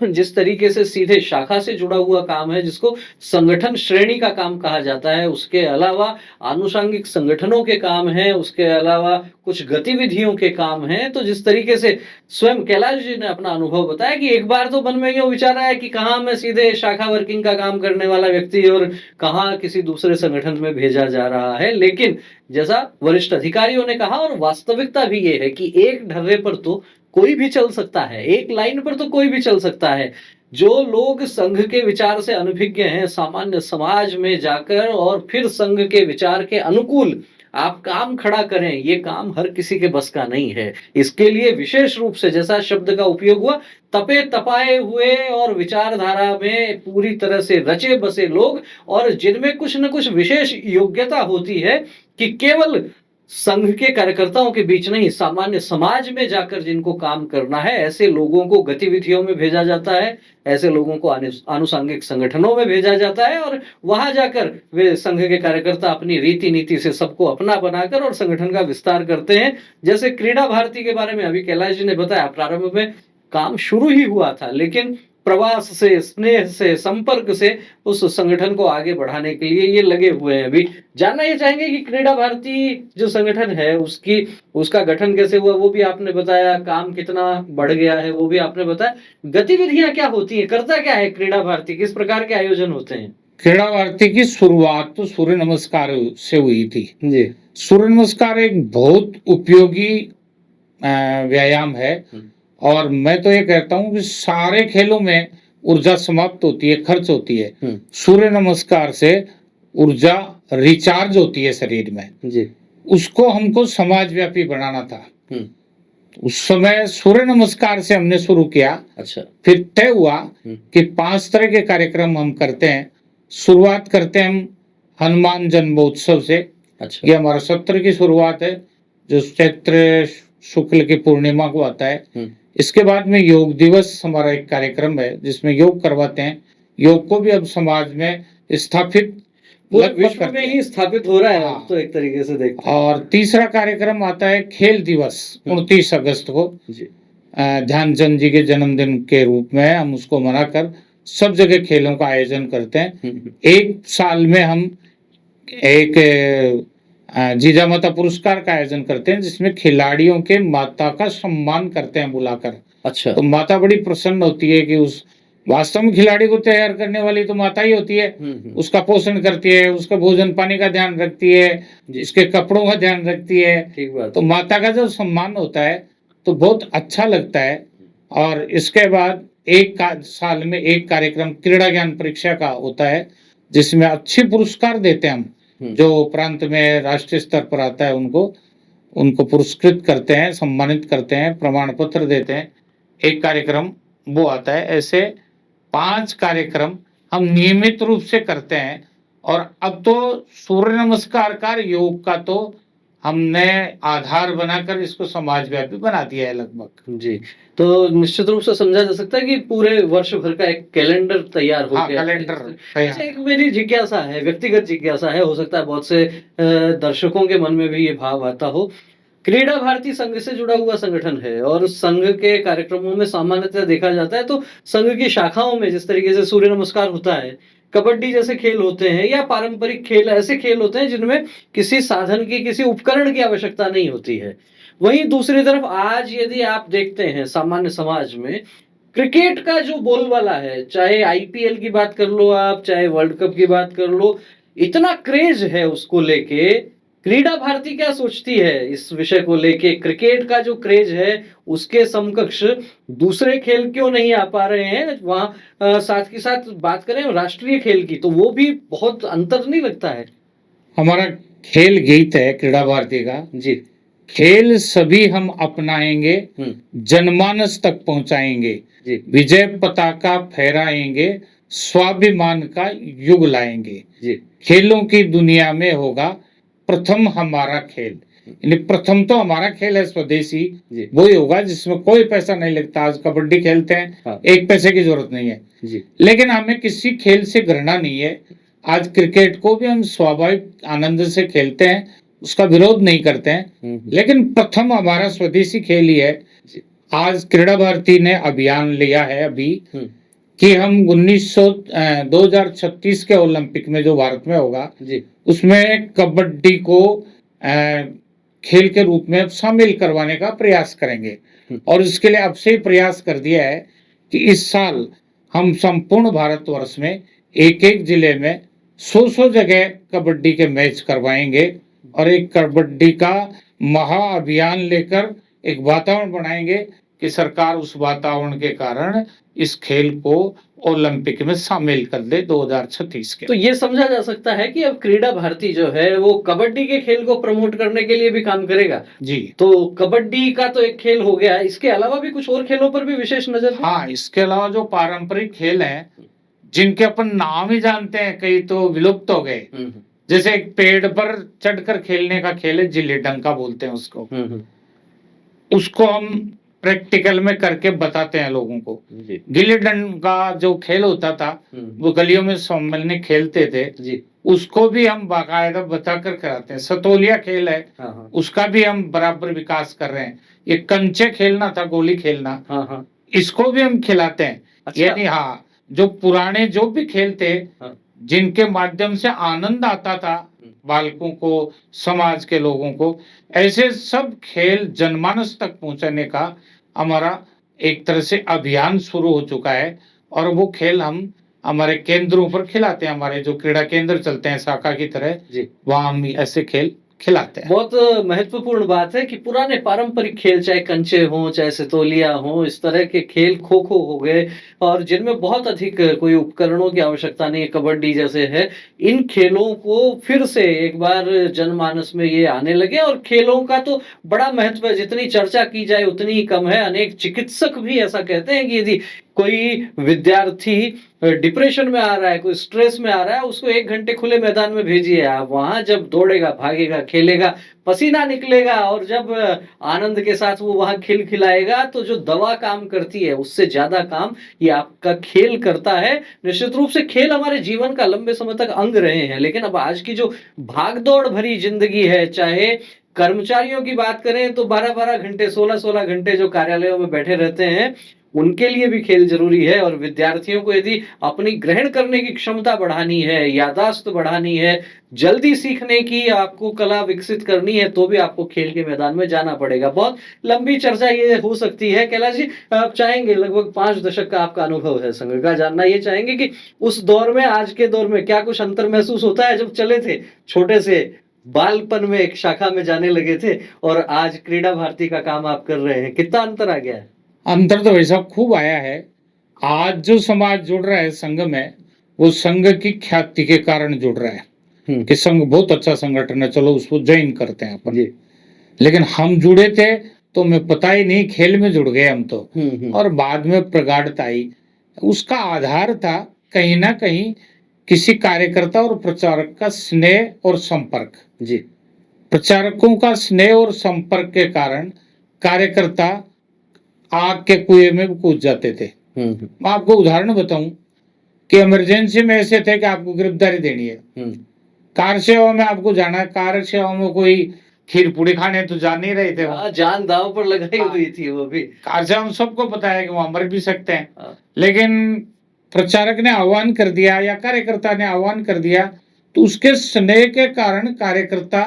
जिस तरीके से सीधे शाखा से जुड़ा हुआ काम है जिसको संगठन श्रेणी का काम कहा जाता है, उसके अलावा आनुषंगिक संगठनों के काम हैं, उसके अलावा कुछ गतिविधियों के काम हैं। तो जिस तरीके से स्वयं कैलाश जी ने अपना अनुभव बताया कि एक बार तो मन में यूं विचार आया कि कहाँ मैं सीधे शाखा वर्किंग का काम करने वाला व्यक्ति और कहाँ किसी दूसरे संगठन में भेजा जा रहा है। लेकिन जैसा वरिष्ठ अधिकारियों ने कहा, और वास्तविकता भी ये है कि एक ढर्रे पर तो कोई भी चल सकता है, एक लाइन पर तो कोई भी चल सकता है। जो लोग संघ के विचार से अनभिज्ञ हैं, सामान्य समाज में जाकर और फिर संघ के विचार के अनुकूल आप काम खड़ा करें, ये काम हर किसी के बस का नहीं है। इसके लिए विशेष रूप से जैसा शब्द का उपयोग हुआ, तपे तपाए हुए और विचारधारा में पूरी तरह से रचे बसे लोग, और जिनमें कुछ न कुछ विशेष योग्यता होती है कि केवल संघ के कार्यकर्ताओं के बीच नहीं, सामान्य समाज में जाकर जिनको काम करना है, ऐसे लोगों को गतिविधियों में भेजा जाता है, ऐसे लोगों को आनुषंगिक संगठनों में भेजा जाता है, और वहां जाकर वे संघ के कार्यकर्ता अपनी रीति नीति से सबको अपना बनाकर और संगठन का विस्तार करते हैं। जैसे क्रीड़ा भारती के बारे में अभी कैलाश जी ने बताया, प्रारंभ में काम शुरू ही हुआ था, लेकिन प्रवास से, स्नेह से, संपर्क से उस संगठन को आगे बढ़ाने के लिए ये लगे हुए हैं। अभी जानना ये चाहेंगे कि क्रीड़ा भारती जो संगठन है उसका गठन कैसे हुआ, वो भी आपने बताया, काम कितना बढ़ गया है वो भी आपने बताया, गतिविधियां क्या होती है, करता क्या है क्रीड़ा भारती, किस प्रकार के आयोजन होते हैं? क्रीड़ा भारती की शुरुआत तो सूर्य नमस्कार से हुई थी जी। सूर्य नमस्कार एक बहुत उपयोगी व्यायाम है, और मैं तो ये कहता हूँ कि सारे खेलों में ऊर्जा समाप्त होती है, खर्च होती है। सूर्य नमस्कार से ऊर्जा रिचार्ज होती है शरीर में जी। उसको हमको समाजव्यापी बनाना था। उस समय सूर्य नमस्कार से हमने शुरू किया। अच्छा। फिर तय हुआ कि 5 तरह के कार्यक्रम हम करते हैं। शुरुआत करते हैं हम हनुमान जन्मोत्सव से। अच्छा। ये हमारा सत्र की शुरुआत है, जो चैत्र शुक्ल की पूर्णिमा को आता है। इसके बाद में योग दिवस हमारा एक कार्यक्रम है जिसमें योग करवाते हैं। योग को भी अब समाज में स्थापित विश्व में ही स्थापित हो रहा है। हाँ। तो एक तरीके से देखते हैं। और तीसरा कार्यक्रम आता है खेल दिवस 29 अगस्त को। ध्यानचंद जी के जन्मदिन के रूप में हम उसको मनाकर सब जगह खेलों का आयोजन करते हैं। एक साल में हम एक जीजा माता पुरस्कार का आयोजन करते हैं, जिसमें खिलाड़ियों के माता का सम्मान करते हैं बुलाकर। अच्छा। तो माता बड़ी प्रसन्न होती है कि उस वास्तव में खिलाड़ी को तैयार करने वाली तो माता ही होती है। उसका पोषण करती है, उसका भोजन पानी का ध्यान रखती है, इसके कपड़ों का ध्यान रखती है। ठीक बात। तो माता का जब सम्मान होता है तो बहुत अच्छा लगता है। और इसके बाद एक साल में एक कार्यक्रम क्रीड़ा ज्ञान परीक्षा का होता है, जिसमें अच्छे पुरस्कार देते हैं हम। जो प्रांत में राष्ट्रीय स्तर पर आता है उनको उनको पुरस्कृत करते हैं, सम्मानित करते हैं, प्रमाण पत्र देते हैं। एक कार्यक्रम वो आता है। ऐसे 5 कार्यक्रम हम नियमित रूप से करते हैं। और अब तो सूर्य नमस्कार का योग का तो हमने आधार बनाकर इसको समाजव्यापी बना दिया है लगभग। जी, तो निश्चित रूप से समझा जा सकता है कि पूरे वर्ष भर का एक कैलेंडर तैयार हो हाँ, गया है। कैलेंडर अच्छा, तैयार। एक मेरी जिज्ञासा है, व्यक्तिगत जिज्ञासा है, हो सकता है बहुत से दर्शकों के मन में भी ये भाव आता हो। क्रीड़ा भारती संघ से जुड़ा हुआ संगठन है और संघ के कार्यक्रमों में सामान्यतः देखा जाता है तो संघ की शाखाओं में जिस तरीके से सूर्य नमस्कार होता है, कबड्डी जैसे खेल होते हैं या पारंपरिक खेल, ऐसे खेल होते हैं जिनमें किसी साधन की, किसी उपकरण की आवश्यकता नहीं होती है। वहीं दूसरी तरफ आज यदि आप देखते हैं सामान्य समाज में क्रिकेट का जो बोलबाला है, चाहे आईपीएल की बात कर लो आप, चाहे वर्ल्ड कप की बात कर लो, इतना क्रेज है उसको लेके। क्रीड़ा भारती क्या सोचती है इस विषय को लेके? क्रिकेट का जो क्रेज है उसके समकक्ष दूसरे खेल क्यों नहीं आ पा रहे हैं वहां? साथ के साथ बात करें राष्ट्रीय खेल की तो वो भी बहुत अंतर नहीं लगता है? हमारा खेल गीत है क्रीड़ा भारती का। जी। खेल सभी हम अपनाएंगे, हम्म। जनमानस तक पहुंचाएंगे, जी। विजय पताका फहराएंगे, स्वाभिमान का युग लाएंगे। जी। खेलों की दुनिया में होगा प्रथम हमारा खेल। यानी प्रथम तो हमारा खेल है स्वदेशी, जी। वही होगा जिसमें कोई पैसा नहीं लगता। आज कबड्डी खेलते हैं, हाँ। 1 पैसे की जरूरत नहीं है। जी। लेकिन हमें किसी खेल से घृणा नहीं है। आज क्रिकेट को भी हम स्वाभाविक आनंद से खेलते हैं, उसका विरोध नहीं करते हैं। लेकिन प्रथम हमारा स्वदेशी खेल ही है। आज क्रीड़ा भारती ने अभियान लिया है अभी कि हम 2036 के ओलंपिक में जो भारत में होगा जी। उसमें कबड्डी को खेल के रूप में शामिल करवाने का प्रयास करेंगे। और इसके लिए अब से ही प्रयास कर दिया है कि इस साल हम संपूर्ण भारतवर्ष में एक-एक जिले में 100-100 जगह कबड्डी के मैच करवाएंगे और एक कबड्डी का महाअभियान लेकर एक वातावरण बनाएंगे कि सरकार उस वातावरण के कारण इस खेल को ओलंपिक में शामिल कर दे 2036 के। तो ये समझा जा सकता है कि अब क्रीड़ा भारती जो है वो कबड्डी के खेल को प्रमोट करने के लिए भी काम करेगा। जी। तो कबड्डी का तो एक खेल हो गया, इसके अलावा भी कुछ और खेलों पर भी विशेष नजर है? हाँ, इसके अलावा जो पारंपरिक खेल हैं जिनके अपन नाम ही जानते हैं, कई तो विलुप्त हो गए। जैसे एक पेड़ पर चढ़कर खेलने का खेल है, जिल्ली डंका बोलते हैं उसको। उसको हम प्रैक्टिकल में करके बताते हैं लोगों को। गिल्ली डंडा जो खेल होता था वो गलियों में सम्मिलने खेलते थे जी। उसको भी हम बाकायदा बताकर कराते हैं। सतोलिया खेल है, उसका भी हम बराबर विकास कर रहे हैं। ये कंचे खेलना था, गोली खेलना, इसको भी हम खिलाते हैं। अच्छा। यानी हाँ, जो पुराने जो भी खेल थे जिनके माध्यम से आनंद आता था बालकों को, समाज के लोगों को, ऐसे सब खेल जनमानस तक पहुंचाने का हमारा एक तरह से अभियान शुरू हो चुका है। और वो खेल हम हमारे केंद्रों पर खिलाते हैं। हमारे जो क्रीड़ा केंद्र चलते हैं शाखा की तरह, वहाँ हम ऐसे खेल खिलाते हैं। बहुत महत्वपूर्ण बात है कि पुराने पारंपरिक खेल, चाहे कंचे हो, चाहे सतोलिया हो, इस तरह के खेल, खो खो हो गए और जिनमें बहुत अधिक कोई उपकरणों की आवश्यकता नहीं है, कबड्डी जैसे है, इन खेलों को फिर से एक बार जनमानस में ये आने लगे। और खेलों का तो बड़ा महत्व है, जितनी चर्चा की जाए उतनी ही कम है। अनेक चिकित्सक भी ऐसा कहते हैं कि यदि कोई विद्यार्थी डिप्रेशन में आ रहा है, कोई स्ट्रेस में आ रहा है, उसको 1 घंटे खुले मैदान में भेजिए आप। वहां जब दौड़ेगा, भागेगा, खेलेगा, पसीना निकलेगा और जब आनंद के साथ वो वहां खिलाएगा तो जो दवा काम करती है उससे ज्यादा काम ये आपका खेल करता है। निश्चित रूप से खेल हमारे जीवन का लंबे समय तक अंग रहे हैं, लेकिन अब आज की जो भागदौड़ भरी जिंदगी है, चाहे कर्मचारियों की बात करें तो 12-12 घंटे, 16-16 घंटे जो कार्यालयों में बैठे रहते हैं, उनके लिए भी खेल जरूरी है। और विद्यार्थियों को यदि अपनी ग्रहण करने की क्षमता बढ़ानी है, याददाश्त बढ़ानी है, जल्दी सीखने की आपको कला विकसित करनी है, तो भी आपको खेल के मैदान में जाना पड़ेगा। बहुत लंबी चर्चा ये हो सकती है। कैलाश जी, आप चाहेंगे, लगभग 5 दशक का आपका अनुभव है संघ का, जानना ये चाहेंगे कि उस दौर में, आज के दौर में क्या कुछ अंतर महसूस होता है? जब चले थे छोटे से बालपन में एक शाखा में जाने लगे थे और आज क्रीड़ा भारती का काम आप कर रहे हैं, कितना अंतर आ गया है? अंतर तो वैसा खूब आया है। आज जो समाज जुड़ रहा है संघ में, वो संघ की ख्याति के कारण जुड़ रहा है कि संघ बहुत अच्छा संगठन है, चलो उसको ज्वाइन करते हैं अपन। लेकिन हम जुड़े थे तो हमें पता ही नहीं, खेल में जुड़ गए हम तो। और बाद में प्रगाढ़ता आई। उसका आधार था कहीं ना कहीं किसी कार्यकर्ता और प्रचारक का स्नेह और संपर्क। जी। प्रचारकों का स्नेह और संपर्क के कारण कार्यकर्ता आग के कुएं में कूद जाते थे। मैं आपको उदाहरण बताऊं कि इमरजेंसी में ऐसे थे कि आपको गिरफ्तारी देनी है, कार सेवा में आपको जाना है, कार सेवा में कोई खीर पूड़ी खाने तो जा नहीं रहे थे। हाँ, जान दांव पर लगाई हुई थी वो भी। कार सेवा में सबको पता है कि वहां मर भी सकते हैं। हाँ। लेकिन प्रचारक ने आह्वान कर दिया या कार्यकर्ता ने आह्वान कर दिया तो उसके स्नेह के कारण कार्यकर्ता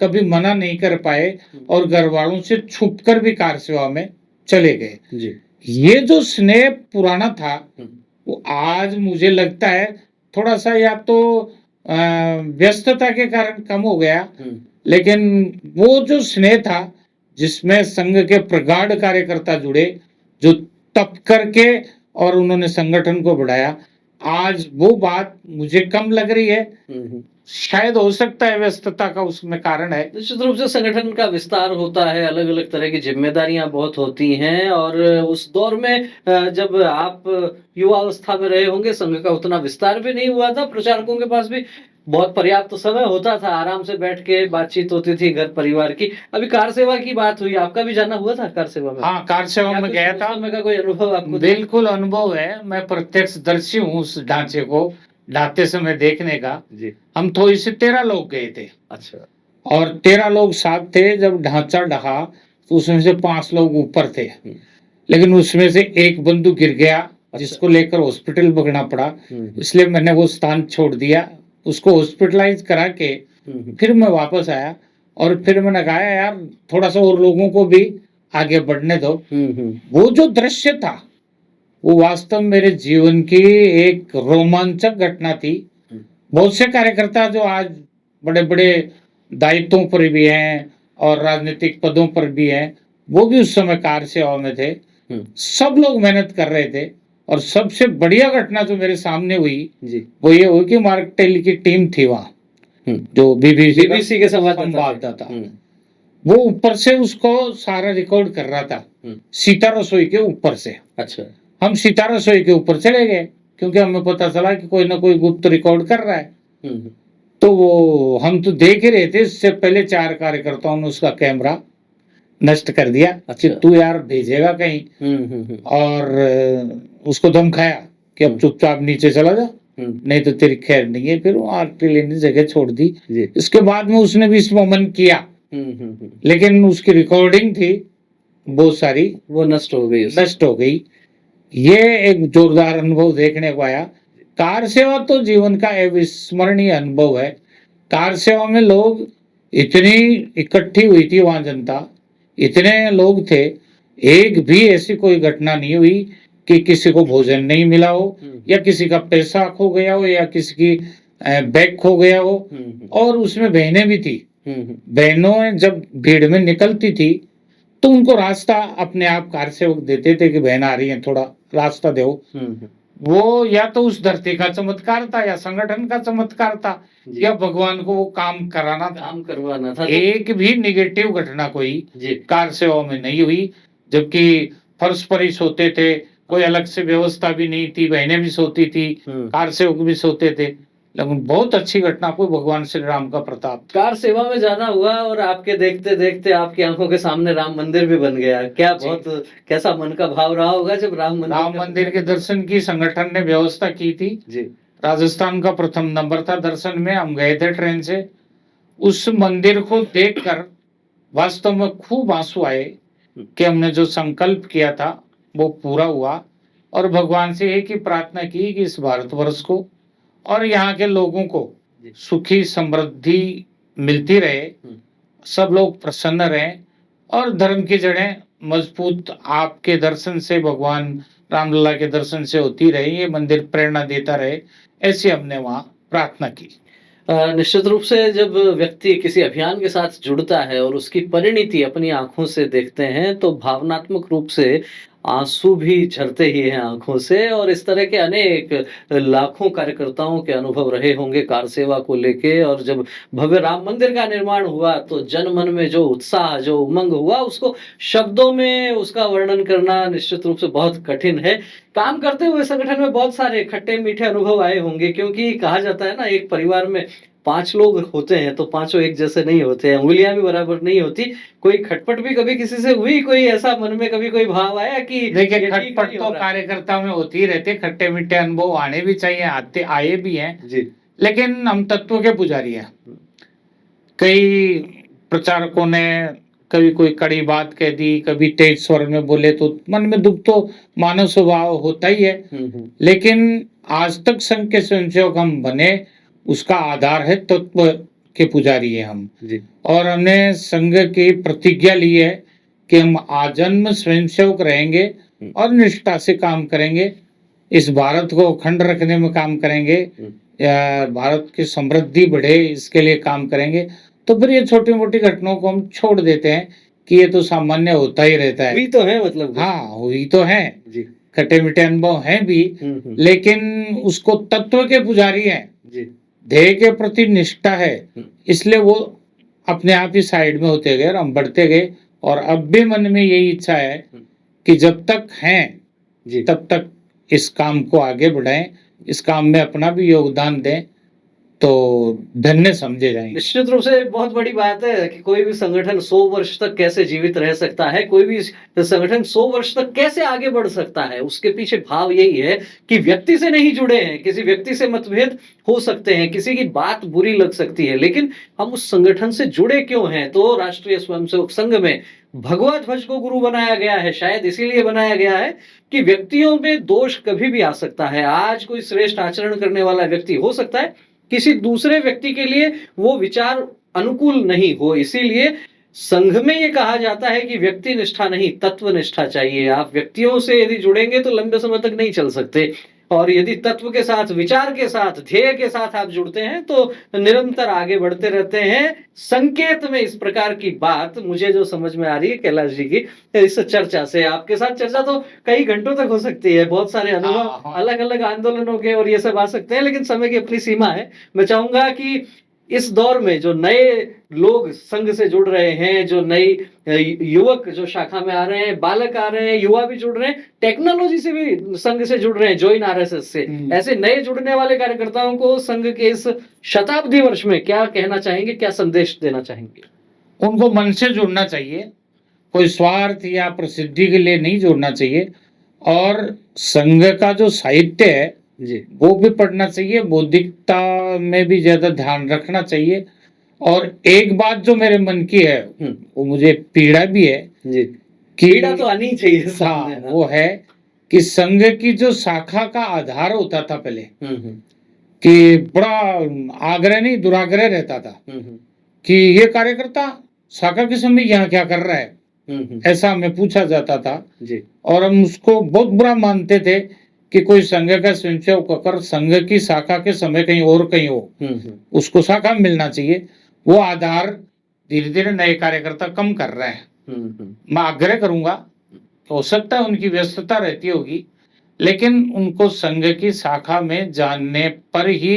कभी मना नहीं कर पाए और घर वालों से छुपकर भी कार सेवा में चले गए। जी। ये जो स्नेह पुराना था वो आज मुझे लगता है थोड़ा सा या तो व्यस्तता के कारण कम हो गया, लेकिन वो जो स्नेह था जिसमें संघ के प्रगाढ़ कार्यकर्ता जुड़े, जो तप करके और उन्होंने संगठन को बढ़ाया, आज वो बात मुझे कम लग रही है। शायद हो सकता है व्यस्तता का उसमें कारण है। निश्चित रूप से संगठन का विस्तार होता है, अलग अलग तरह की जिम्मेदारियां बहुत होती हैं और उस दौर में जब आप युवावस्था में रहे होंगे, संघ का उतना विस्तार भी नहीं हुआ था, प्रचारकों के पास भी बहुत पर्याप्त समय होता था, आराम से बैठ के बातचीत होती थी घर परिवार की। अभी कार सेवा की बात हुई, आपका भी जाना हुआ था कार सेवा में? हाँ, कार सेवा में गया था। समय का कोई अनुभव आपको? बिल्कुल अनुभव है, मैं प्रत्यक्षदर्शी हूँ उस ढांचे को ढाते समय देखने का। जी। हम थोड़ी से 13 लोग गए थे। अच्छा। और 13 लोग साथ थे। जब ढांचा ढहा तो उसमें से 5 लोग ऊपर थे, लेकिन उसमें से एक बंधु गिर गया, जिसको लेकर हॉस्पिटल भागना पड़ा। इसलिए मैंने वो स्थान छोड़ दिया, उसको हॉस्पिटलाइज करा के फिर मैं वापस आया और फिर मैंने कहा यार थोड़ा सा और लोगों को भी आगे बढ़ने दो। वो जो दृश्य था वो वास्तव मेरे जीवन की एक रोमांचक घटना थी। बहुत से कार्यकर्ता जो आज बड़े बड़े दायित्वों पर भी हैं और राजनीतिक पदों पर भी हैं, वो भी उस समय कार सेवा में थे। सब लोग मेहनत कर रहे थे और सबसे बढ़िया घटना जो मेरे सामने हुई वो ये हुई कि मार्क टेली की टीम थी वहां, जो बीबीसी के संवाददाता, वो ऊपर से उसको सारा रिकॉर्ड कर रहा था सीता रसोई के ऊपर से। अच्छा। हम सीता रसोई के ऊपर चले गए क्योंकि हमें पता चला कि कोई ना कोई गुप्त रिकॉर्ड कर रहा है। तो वो हम तो देख ही रहे थे, इससे पहले 4 कार्यकर्ताओं ने उसका कैमरा नष्ट कर दिया। अच्छा। कि तू यार भेजेगा कहीं, और उसको धमकाया कि अब चुपचाप नीचे चला जा, नहीं तो तेरी खैर नहीं है। फिर वो आर्टिलरी ने जगह छोड़ दी। इसके बाद में उसने भी इसमें मन किया, लेकिन उसकी रिकॉर्डिंग थी बहुत सारी, वो नष्ट हो गई। ये एक जोरदार अनुभव देखने को आया। कार सेवा तो जीवन का अविस्मरणीय अनुभव है। कार सेवा में लोग इतनी इकट्ठी हुई थी, वहां जनता इतने लोग थे, एक भी ऐसी कोई घटना नहीं हुई कि किसी को भोजन नहीं मिला हो या किसी का पैसा खो गया हो या किसी की बैग खो गया हो। और उसमें बहनें भी थी। बहनों जब भीड़ में निकलती थी तो उनको रास्ता अपने आप कार सेवक देते थे कि बहन आ रही है, थोड़ा रास्ता दो। वो या तो उस धरती का चमत्कार था या संगठन का चमत्कार था या भगवान को वो काम करवाना था। एक भी निगेटिव घटना कोई कार सेवा में नहीं हुई, जबकि फर्श पर ही सोते थे, कोई अलग से व्यवस्था भी नहीं थी, बहनें भी सोती थी, कार सेवक भी सोते थे। लेकिन बहुत अच्छी घटना, कोई भगवान श्री राम का प्रताप। कार सेवा में जाना हुआ और आपके देखते देखते आपकी आंखों के सामने राम मंदिर भी बन गया। क्या बहुत कैसा मन का भाव रहा होगा जब राम मंदिर के दर्शन की संगठन ने व्यवस्था की थी जी। राजस्थान का प्रथम नंबर था दर्शन में, हम गए थे ट्रेन से। उस मंदिर को देखकर वास्तव में खूब आंसू आए कि हमने जो संकल्प किया था वो पूरा हुआ। और भगवान से एक ही प्रार्थना की कि इस भारतवर्ष को और यहाँ के लोगों को सुखी समृद्धि मिलती रहे, सब लोग प्रसन्न रहें और धर्म की जड़ें मजबूत आपके दर्शन से, भगवान रामलला के दर्शन से होती रहे, ये मंदिर प्रेरणा देता रहे, ऐसी हमने वहाँ प्रार्थना की। निश्चित रूप से जब व्यक्ति किसी अभियान के साथ जुड़ता है और उसकी परिणति अपनी आंखों से देखते हैं तो भावनात्मक रूप से आंसू भी झरते ही हैं आँखों से और इस तरह के अनेक लाखों कार्यकर्ताओं के अनुभव रहे होंगे कार सेवा को लेके और जब भव्य राम मंदिर का निर्माण हुआ तो जन-मन में जो उत्साह, जो उमंग हुआ उसको शब्दों में उसका वर्णन करना निश्चित रूप से बहुत कठिन है। काम करते हुए संगठन में बहुत सारे खट्टे-मीठे अनुभव आए होंगे क्योंकि कहा जाता है ना एक परिवार में 5 लोग होते हैं तो पाँचों एक जैसे नहीं होते हैं, उँगलियाँ भी बराबर नहीं होती। कोई खटपट भी कभी किसी से हुई? कोई ऐसा मन में कभी कोई भाव आया कि देखिए, ये ठीक खटपट नहीं तो हो रहा? कार्यकर्ता में होती ही रहती है, खट्टे मीठे अनुभव आने भी चाहिए, आते आए भी हैं। जी। लेकिन हम तत्व के पुजारी हैं। कई प्रचारकों ने कभी कोई कड़ी बात कह दी, कभी तेज स्वर में बोले तो मन में दुख तो मानव स्वभाव होता ही है। लेकिन आज तक संघ के स्वयंसेवक हम बने, उसका आधार है तत्व के पुजारी है हम। जी। और हमने संघ की प्रतिज्ञा ली है कि हम आजन्म स्वयंसेवक रहेंगे और निष्ठा से काम करेंगे। इस भारत को अखंड रखने में काम करेंगे, या भारत की समृद्धि बढ़े इसके लिए काम करेंगे। तो फिर ये छोटी-मोटी घटनाओं को हम छोड़ देते हैं कि ये तो सामान्य होता ही रहता है। हुई तो है मतलब। हाँ, हुई तो है, जी। खट्टे-मीठे अनुभव हैं भी, लेकिन उसको तत्व के पुजारी हैं। जी। ध्येय के प्रति निष्ठा है, इसलिए वो अपने आप ही साइड में होते गए और हम बढ़ते गए। और अब भी मन में यही इच्छा है कि जब तक हैं, जी। तब तक इस काम को आगे बढ़ाएं, इस काम में अपना भी योगदान दें, तो धन्य समझे जाएंगे। निश्चित रूप से बहुत बड़ी बात है कि कोई भी संगठन 100 वर्ष तक कैसे जीवित रह सकता है, कोई भी संगठन 100 वर्ष तक कैसे आगे बढ़ सकता है, उसके पीछे भाव यही है कि व्यक्ति से नहीं जुड़े हैं, किसी व्यक्ति से मतभेद हो सकते हैं, किसी की बात बुरी लग सकती है, लेकिन हम उस संगठन से जुड़े क्यों हैं? तो राष्ट्रीय स्वयंसेवक संघ में भगवा ध्वज को गुरु बनाया गया है, शायद इसीलिए बनाया गया है कि व्यक्तियों में दोष कभी भी आ सकता है। आज कोई श्रेष्ठ आचरण करने वाला व्यक्ति हो सकता है, किसी दूसरे व्यक्ति के लिए वो विचार अनुकूल नहीं हो, इसीलिए संघ में ये कहा जाता है कि व्यक्ति निष्ठा नहीं तत्व निष्ठा चाहिए। आप व्यक्तियों से यदि जुड़ेंगे तो लंबे समय तक नहीं चल सकते, और यदि तत्व के साथ, विचार के साथ, ध्येय के साथ आप जुड़ते हैं तो निरंतर आगे बढ़ते रहते हैं। संकेत में इस प्रकार की बात मुझे जो समझ में आ रही है कैलाश जी की इस चर्चा से, आपके साथ चर्चा तो कई घंटों तक हो सकती है, बहुत सारे अनुभव अलग अलग आंदोलनों के और ये सब आ सकते हैं, लेकिन समय की अपनी सीमा है। मैं चाहूंगा कि इस दौर में जो नए लोग संघ से जुड़ रहे हैं, जो नई युवक जो शाखा में आ रहे हैं, बालक आ रहे हैं, युवा भी जुड़ रहे हैं, टेक्नोलॉजी से भी संघ से जुड़ रहे हैं, जॉइन आरएसएस से, ऐसे नए जुड़ने वाले कार्यकर्ताओं को संघ के इस शताब्दी वर्ष में क्या कहना चाहेंगे, क्या संदेश देना चाहेंगे? उनको मन से जुड़ना चाहिए, कोई स्वार्थ या प्रसिद्धि के लिए नहीं जुड़ना चाहिए। और संघ का जो साहित्य है जी। वो भी पढ़ना चाहिए, बौद्धिकता में भी ज्यादा ध्यान रखना चाहिए। और एक बात जो मेरे मन की है, वो मुझे पीड़ा भी है जी। कि पीड़ा तो आनी ही चाहिए। हाँ, वो है कि संघ की जो शाखा का आधार होता था पहले, कि बड़ा आग्रह नहीं दुराग्रह रहता था कि ये कार्यकर्ता शाखा के समय यहाँ क्या कर रहा है, ऐसा हमें पूछा जाता था जी। और हम उसको बहुत बुरा मानते थे कि कोई संघ का स्वयंसेवक होकर संघ की शाखा के समय कहीं और कहीं हो, उसको शाखा मिलना चाहिए। वो आधार धीरे धीरे नए कार्यकर्ता कम कर रहे हैं। मैं आग्रह करूंगा, हो सकता है उनकी व्यस्तता रहती होगी, लेकिन उनको संघ की शाखा में जानने पर ही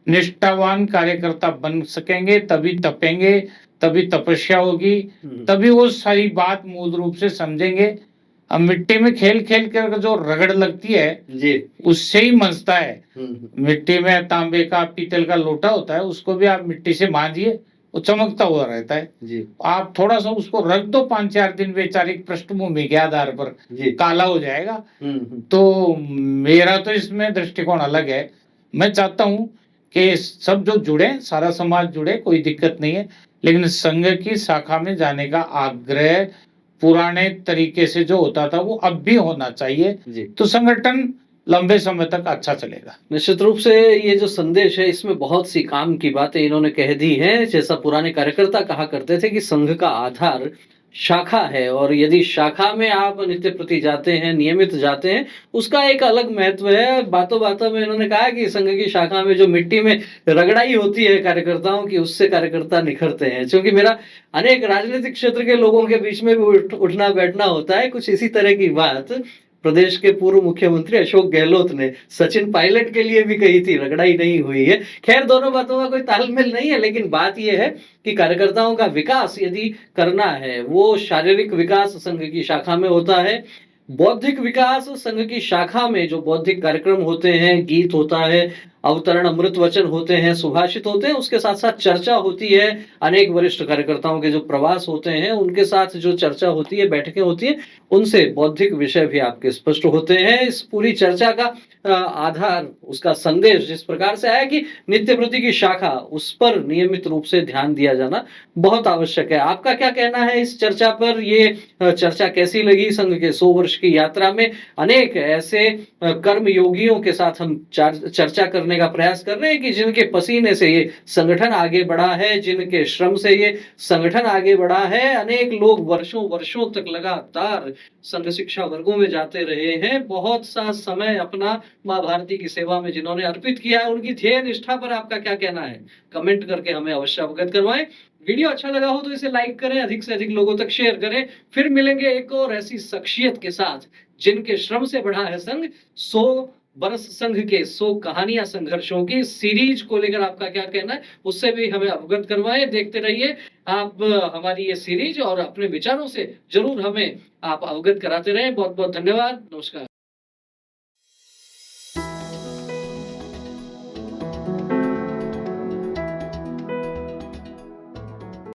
निष्ठावान कार्यकर्ता बन सकेंगे, तभी तपेंगे, तभी तपस्या होगी, तभी वो सारी बात मूल रूप से समझेंगे। अब मिट्टी में खेल खेल कर जो रगड़ लगती है जी, उससे ही मचता है। मिट्टी में तांबे का पीतल का लोटा होता है, उसको भी आप मिट्टी से मांजिए, वो चमकता हुआ रहता है जी। आप थोड़ा सा उसको रख दो 5-4 दिन वैचारिक पृष्ठभूमि के आधार पर, काला हो जाएगा। तो मेरा तो इसमें दृष्टिकोण अलग है। मैं चाहता हूं कि सब जो जुड़े, सारा समाज जुड़े, कोई दिक्कत नहीं है, लेकिन संघ की शाखा में जाने का आग्रह पुराने तरीके से जो होता था वो अब भी होना चाहिए, तो संगठन लंबे समय तक अच्छा चलेगा। निश्चित रूप से ये जो संदेश है इसमें बहुत सी काम की बातें इन्होंने कह दी हैं। जैसा पुराने कार्यकर्ता कहा करते थे कि संघ का आधार शाखा है और यदि शाखा में आप नित्य प्रति जाते हैं, नियमित जाते हैं, उसका एक अलग महत्व है। बातों-बातों में इन्होंने कहा कि संघ की शाखा में जो मिट्टी में रगड़ाई होती है कार्यकर्ताओं की, उससे कार्यकर्ता निखरते हैं। चूँकि मेरा अनेक राजनीतिक क्षेत्र के लोगों के बीच में भी उठना-बैठना होता है, कुछ इसी तरह की बात प्रदेश के पूर्व मुख्यमंत्री अशोक गहलोत ने सचिन पायलट के लिए भी कही थी, रगड़ाई नहीं हुई है। खैर दोनों बातों का कोई तालमेल नहीं है, लेकिन बात ये है कि कार्यकर्ताओं का विकास यदि करना है, वो शारीरिक विकास संघ की शाखा में होता है। बौद्धिक विकास संघ की शाखा में जो बौद्धिक कार्यक्रम होते हैं, गीत होता है, अवतरण अमृत वचन होते हैं, सुभाषित होते हैं, उसके साथ-साथ चर्चा होती है। अनेक वरिष्ठ कार्यकर्ताओं के जो प्रवास होते हैं, उनके साथ जो चर्चा होती है, बैठकें होती हैं, उनसे बौद्धिक विषय भी आपके स्पष्ट होते हैं। इस पूरी चर्चा का आधार, उसका संदेश जिस प्रकार से है कि नित्य प्रति की शाखा, उस पर नियमित रूप से ध्यान दिया जाना बहुत आवश्यक है। आपका क्या कहना है इस चर्चा पर? ये चर्चा कैसी लगी? संघ के 100 वर्ष की यात्रा में अनेक ऐसे कर्म योगियों के साथ हम चर्चा करने का प्रयास कर रहे हैं कि जिनके पसीने से ये संगठन आगे बढ़ा है, जिनके श्रम से ये संगठन आगे बढ़ा है। अनेक लोग वर्षों-वर्षों तक लगातार संघ शिक्षा वर्गों में जाते रहे हैं। बहुत सा समय अपना माँ भारती की सेवा में जिन्होंने अर्पित किया है, उनकी ध्येय निष्ठा पर आपका क्या कहना है? कमेंट करके हमें अवश्य अवगत करवाएं। वीडियो अच्छा लगा हो तो इसे लाइक करें, अधिक से अधिक लोगों तक शेयर करें। फिर मिलेंगे एक और ऐसी शख्सियत के साथ जिनके श्रम से बढ़ा है संघ। 100 बरस संघ के 100 कहानियां संघर्षों की सीरीज को लेकर आपका क्या कहना है, उससे भी हमें अवगत करवाएं। देखते रहिए आप हमारी ये सीरीज और अपने विचारों से जरूर हमें आप अवगत कराते रहें। बहुत बहुत धन्यवाद। नमस्कार।